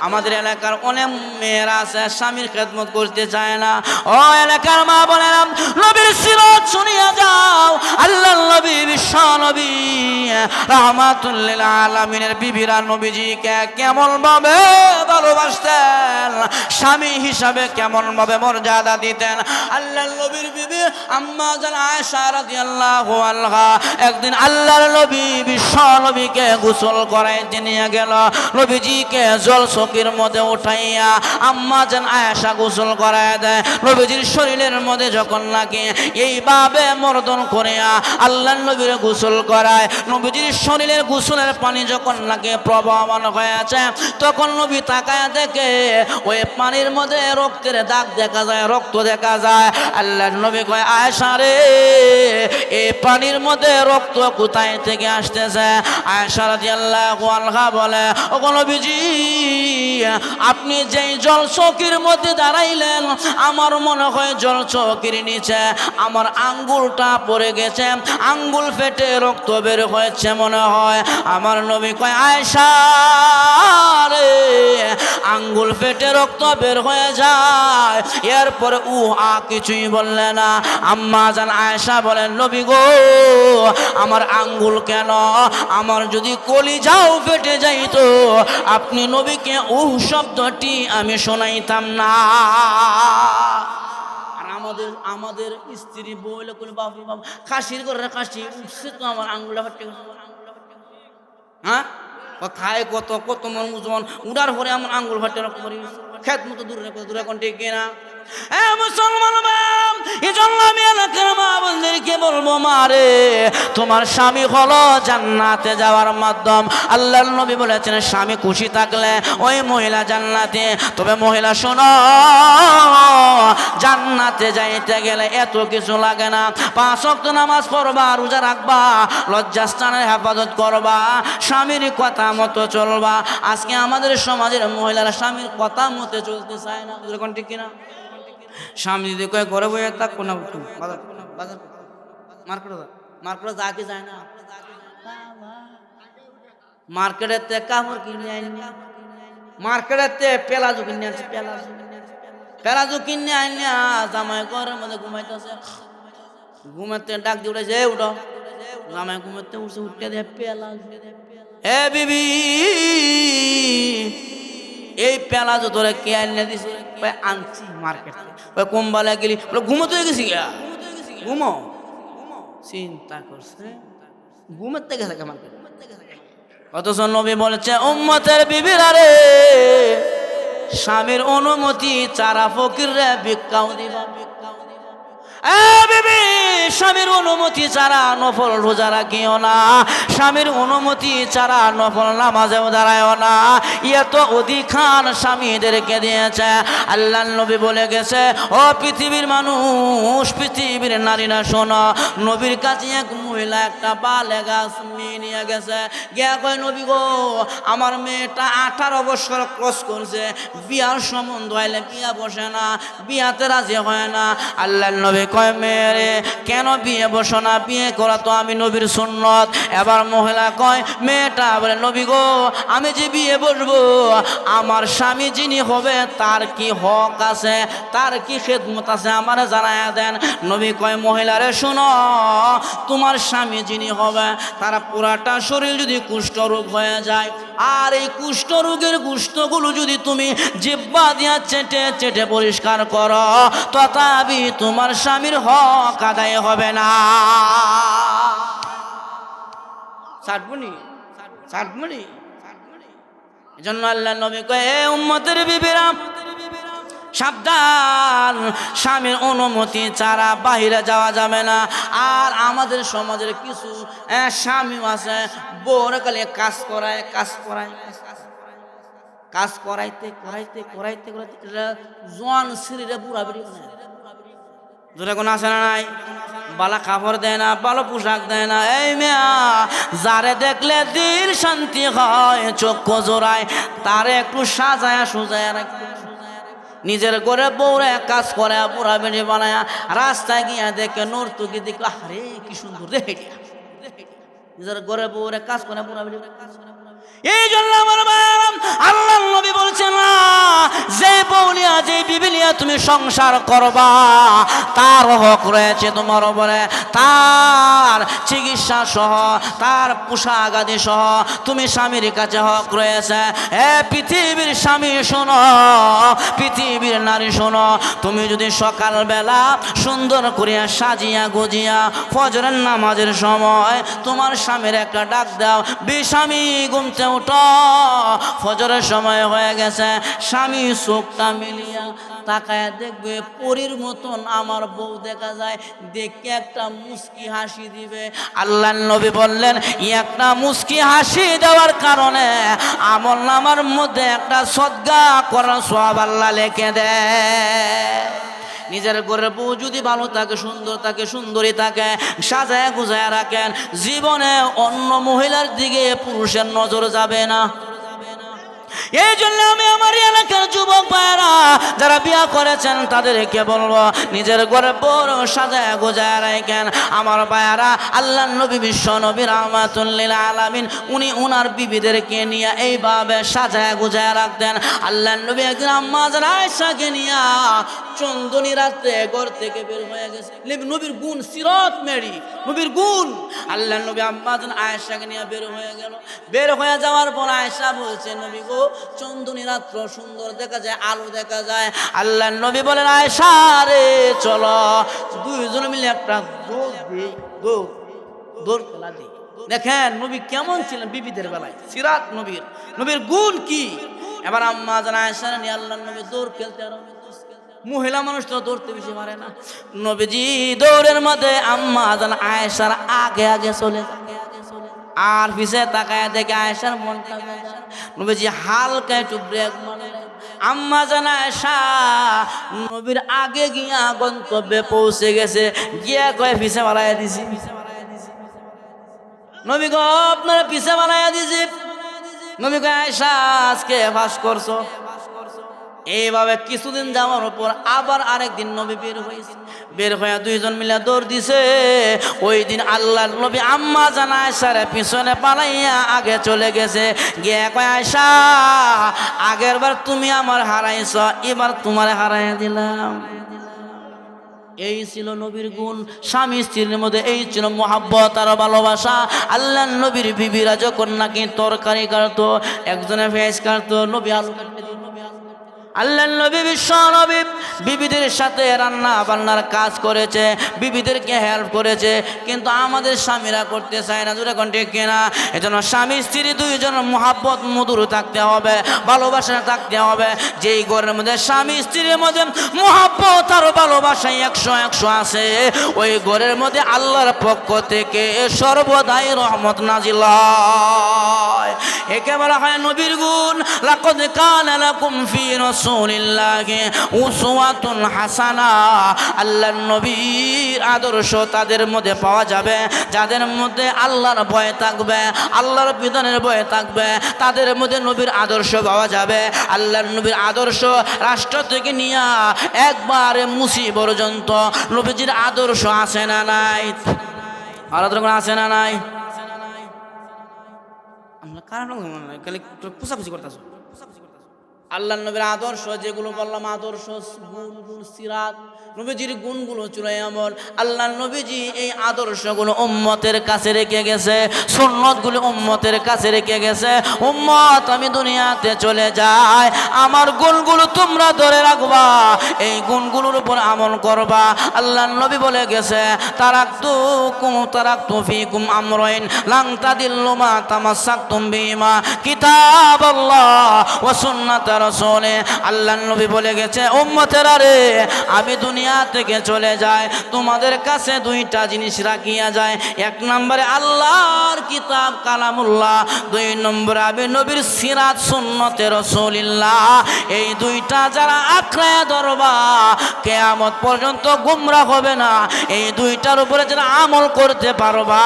আমাদের এলাকার অনেক মেয়েরা আছে স্বামীর খেদমত করতে চায় না। ও এলাকার মা বোনেরা, নবীর সিরাত শুনিয়া যাও। আল্লাহর নবী বিশ্ব নবী রাহমাতুল লিল আলামিনের বিবিরা নবীজিকে কেমন ভাবে ভালোবাসতেন, স্বামী হিসাবে কেমন ভাবে মর্যাদা দিতেন। আল্লাহর নবীর বিবি আম্মা জান আয়েশা রাদিয়াল্লাহু আনহা একদিন আল্লাহর নবী বিশ্ব নবীকে গোসল করাইতে নিয়ে গেল। নবীজিকে জল চকির মধ্যে উঠাইয়া আম্মা জান আয়েশা গোসল করায় দেয়। নবীজির শরীরের মধ্যে যখন লাগে এইভাবে মর্দন করিয়া আল্লাহর নবীর গোসল করায়, নবীজির শরীরের গোসলের পানি যখন লাগে প্রবাহমান হয়েছে, তখন নবী তাকায় দেখে ওই পানির মধ্যে রক্তের দাগ দেখা যায়, রক্ত দেখা যায়। আল্লাহর নবী কয়, আয়েশা রে, এই পানির মধ্যে রক্ত কোথায় থেকে আসতেছে? আয়েশা রাদিয়াল্লাহু আনহা বলে, ও নবীজি, আপনি যেই জল চৌকির মধ্যে দাঁড়াইলেন, আমার মনে হয় জল চৌকির নিচে আমার আঙ্গুলটা পড়ে গেছে, আঙ্গুল ফেটে রক্ত বের হয়েছে মনে হয়। আমার নবী কয়, আয়েশা রে, আঙ্গুল ফেটে রক্ত বের হয়ে যায়। এরপরে কিছুই বললে না। আম্মা জান আয়েশা বলেন, নবী গো, আমার আঙ্গুল কেন, আমার যদি কলিজাও ফেটে যাইতো আপনি নবীকে শব্দটি আমি শোনাইতাম না। আর আমাদের স্ত্রী বলে বাপি বাপ খাসির করে খাসি উঠছে তো আমার আঙ্গুলটা ফেটে গেছে। হ্যাঁ, খায় কত কত মন মুসলমান উড়ার পরে আমার আঙ্গুল ফাটে রক্ত পড়ে গেছে। খেত মতো দূরে কোন ঠিক কিনা? মুসলমান এজন্য আমি এলাকার মা বোনদেরকে বলবো, মারে, তোমার স্বামী হলো জান্নাতে যাওয়ার মাধ্যম। আল্লাহর নবী বলেছেন স্বামী খুশি থাকলে ওই মহিলা জান্নাতে। তবে মহিলা শোনো, জান্নাতে যাইতে গেলে এত কিছু লাগে না। 5 ওয়াক্ত নামাজ পড়বা, রোজা রাখবা, লজ্জাস্থানের হেফাজত করবা, স্বামীর কথা মতো চলবা। আজকে আমাদের সমাজের মহিলারা স্বামীর কথা মতো চলতে চায় না, যখন ঠিক কিনা? স্বামী যদি কয় ঘরে বইয়ে থাকবো না, বাজার মার্কেটে যা কি যায় না, মার্কেটের কাপড় কিনে আনি, মার্কেটের পেলাজু কিনে আনছে, পেলাজু কিনে আনিয়া জামাই ঘরের মধ্যে ঘুমাইতেছে, ঘুমাতে ডাক দিয়ে উঠেছে, উঠো। জামাই ঘুমাতে উঠছে, উঠতে দেয় পেলাজু। হে বিবি, এই পেলাজু তোরে কে আনিয়ে দিছে? আনছি মার্কেট। কোম্বালে গেলি, ঘুমোতে গেছি, ঘুমো। চিন্তা করছে ঘুমাতে গেছে মার্কেট। অথচ নবী বলেছে উম্মতের বিবিরা রে, স্বামীর অনুমতি ছাড়া ফকিররা ভিক্ষাও দিবা। বিবি, স্বামীর অনুমতি ছাড়া নফল রোজা রাখিও না, স্বামীর অনুমতি ছাড়া নফল নামাজেও দাঁড়ায়ও না। এত অধিকার স্বামীদেরকে দিয়েছে। আল্লাহ নবী বলে গেছে, ও পৃথিবীর মানুষ, পৃথিবীর নারীরা শোনো, নবীর কাছে এক মহিলা একটা বালেগা মেয়ে নিয়ে গেছে। গিয়া কয়, নবী গো, আমার মেয়েটা 18 বছর ক্রস করছে, বিয়ার সম্বন্ধ হইলে বিয়া বসে না, বিয়াতে রাজি হয় না। আল্লাহ নবী কয়, মেয়ে কেন বিয়ে বসো না? বিয়ে করা তো আমি নবীর সুন্নত। এবার মহিলা কয়, মেয়েটা বলে, নবী গো, আমি যে বিয়ে বসবো, আমার স্বামী যিনি হবে তার কি হক আছে, তার কি খেদমত আছে, আমারে জানায়া দেন। নবী কয়, মহিলারে শোনো, তোমার স্বামী যিনি হবে তার পুরাটা শরীর যদি কুষ্ঠরোগ হয়ে যায়, আর এই কুষ্ঠরোগের কুষ্ঠগুলো যদি তুমি জিহ্বা দিয়া চেটে চেটে পরিষ্কার করো, তথাপি তোমার স্বামীর হক আদায় হবে না। এজন্য আল্লাহ নবী কয়, হে উম্মতের বিবিরা, সাবধান, স্বামীর অনুমতি ছাড়া বাহিরে যাওয়া যাবে না। আর আমাদের সমাজের কিছু স্বামী আছে, বউরে কালে কাজ করাইতে জোয়ান শরীরে বুড়া বেড়ি দূরে কোনো আসে না নাই, বালা কাপড় দেয় না, ভালো পোশাক দেয় না। এই মেয়া, যারে দেখলে দিল শান্তি হয়, চক্ষু জোড়ায়, তারে একটু সাজায়া সুজায়া রাখবে। নিজের ঘরে বউরে কাজ করে বুড়া বেড়ি বানায়, রাস্তায় গিয়া দেখে নর্তকী দেখে, আরে কি সুন্দর রে, নিজের ঘরে বউরে কাজ করে বুড়া বেড়ি। এই জন্য আমার আল্লাহ নবী বলছেন, না, যে বউলিয়া, যে বিবিলিয়া তুমি সংসার করবা, তার হক রয়েছে তোমার উপরে, তার চিকিৎসা সহ, তার পোশাক আদি সহ তুমি স্বামীর কাছে হক রয়েছে। এ পৃথিবীর স্বামী শোনো, পৃথিবীর নারী শোনো, তুমি যদি সকালবেলা সুন্দর করিয়া সাজিয়া গুজিয়া ফজরের নামাজের সময় তোমার স্বামীর একটা ডাক দাও, স্বামী ঘুমতে উঠো, ফজরের সময় হয়ে গেছে, স্বামী চোখটা মিলিয়া তাকায় দেখবে পরীর মতন আমার বউ দেখা যায়, দেখে একটা মুস্কি হাসি দিবে। আল্লাহ নবী বললেন, একটা মুস্কি হাসি দেওয়ার কারণে আমল নামার মধ্যে একটা সদকা করার সওয়াব আল্লাহ লিখে দেয়। নিজের ঘরের বউ যদি ভালো থাকে, সুন্দর থাকে, সুন্দরী থাকে, সাজায় গুজায় রাখেন, জীবনে অন্য মহিলার দিকে পুরুষের নজর যাবে না। এই জন্য আমি আমার এলাকার যুবক ভাইরা যারা বিয়া করেছেন তাদেরকে বলবো, নিজের ঘরে বড় সাজায় গোজায় রাখেন। আমার ভাইরা, আল্লাহ নবী বিশ্ব নবী রাহমাতুল লিল আলামিন, উনি উনার বিবিদেরকে নিয়ে এইভাবে সাজায় গোজায় রাখতেন। আল্লাহ নবী একদিন আম্মা জান আয়েশাকে নিয়ে চন্দনী রাতে ঘর থেকে বের হয়ে গেছে। নবীর গুণ, সিরাত মেরি নবীর গুণ। আল্লাহ নবী আম্মা জান আয়েশাকে নিয়ে বের হয়ে গেল। বের হয়ে যাওয়ার পর আয়েশা বলছে, নবী গো, চন্দনী রাত্র সুন্দর দেখা যায়, আলো দেখা যায়। আল্লাহ নবী বলেন, আয়েশা রে, চলো দুইজন মিলে একটা দৌড় খেলা দিই। দেখেন নবী কেমন ছিলেন বিবিদের বেলায়, সিরাত নবীর গুণ কি। এবার আম্মা জান আয়েশা নিয়ে আল্লাহ নবী দৌড় খেলতে আরম্ভ। মহিলা মানুষ তো দৌড়তে বেশি পারে না। নবীজি দৌড়ের মধ্যে আম্মা জান আয়েশার আগে আগে চলে যায়, আর পিছে তাকায় দেখে আয়েশার মনটা বেজার। নবীজি হালকা একটু ব্রেক মারে। আম্মা জান আয়েশা নবীর আগে গিয়া গন্তব্যে পৌঁছে গেছে, গিয়া কয়ে পিছে বাড়াইয়া দিছি। নবী গো, আপনারা পিছে বাড়াইয়া দিছি। নবী কয়, আয়েশা আজকে ফাঁস করছো। এইভাবে কিছুদিন যাওয়ার পর আবার আরেকদিন নবী বের হয়েছে। বের হয়ে দুইজন মিলে দৌড় দিছে। ওই দিন আল্লাহর নবী আম্মা জান আয়েশার পিছনে পালাইয়া আগে চলে গেছে। গিয়ে কয়, আয়েশা, আগের বার তুমি আমার হারাইছ, এবার তোমারে হারাইয়া দিলাম। এই ছিল নবীর গুণ। স্বামী স্ত্রীর মধ্যে এই ছিল মোহাব্বত আর ভালোবাসা। আল্লাহ নবীর বিবিরা যখন নাকি তরকারি কাটতো, একজনে ভেজ কাটতো, নবী আলু কাটতে দিত। আল্লাহর নবী বিশ্ব নবী বিবিদের সাথে রান্না বান্নার কাজ করেছে, বিবিদেরকে হেল্প করেছে, কিন্তু আমাদের স্বামীরা করতে চায় না। জোরে কোন ঠিক কিনা? এজন্য স্বামী স্ত্রী দুইজনের মহাব্বত মধুর থাকতে হবে, ভালোবাসা থাকতে হবে। যেই ঘরের মধ্যে স্বামী স্ত্রীর মধ্যে মহাব্বত আর ভালোবাসা 100 আছে, ওই ঘরের মধ্যে আল্লাহর পক্ষ থেকে সর্বদাই রহমত নাজিল হয়। একে বলা হয় নবীর গুণ। লাকাদ কানা লাকুম ফি রাসূলিল্লাহি উসওয়াতুন হাসানা। আল্লাহর নবীর আদর্শ তাদের মধ্যে পাওয়া যাবে যাদের মধ্যে আল্লাহর ভয় থাকবে, আল্লাহর বিধানের ভয় থাকবে, তাদের মধ্যে নবীর আদর্শ পাওয়া যাবে। আল্লাহর নবীর আদর্শ রাষ্ট্র থেকে নিয়ে একবারে মুসি পর্যন্ত নবীজির আদর্শ আছে না নাই? আলাদা করে আছে না নাই? আমরা কারণ খালি পুষাপুষি করতেছ। আল্লাহর নবীর আদর্শ যেগুলো বললাম, আদর্শ গুণ সিরাত, নবীজির গুণগুলো ছিল এমন। আল্লাহর নবীজি এই আদর্শগুলো উম্মতের কাছে রেখে গেছে, সুন্নতগুলো উম্মতের কাছে রেখে গেছে। উম্মত, আমি দুনিয়াতে চলে যাই, আমার গুণগুলো তোমরা ধরে রাখবা, এই গুণগুলোর উপর আমল করবা। আল্লাহর নবী বলে গেছে, তারাকতু ফীকুম আমরাইন লান তাদিল্লু মা তামাসসাকতুম বিহিমা কিতাবাল্লাহ ওয়া সুন্নাত রাসূলে। আল্লাহর নবী বলে গেছে, উম্মতেরা রে, আমি দুনিয়া থেকে চলে যায়, তোমাদের কাছে দুইটা জিনিস রাখিয়া যায়। এক নম্বরে আল্লাহর কিতাব কালামুল্লাহ, দুই নম্বরে আমি নবীর সিরাত সুন্নতে রাসূলুল্লাহ। এই দুইটা যারা আঁকড়ায় ধরবা, কিয়ামত পর্যন্ত গুমরা হবে না। এই দুইটার উপরে যারা আমল করতে পারবা,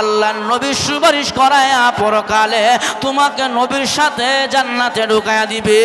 আল্লাহর নবীর সুপারিশ করায়া পরকালে তোমাকে নবীর সাথে জান্নাতে ঢুকায়া দিবে।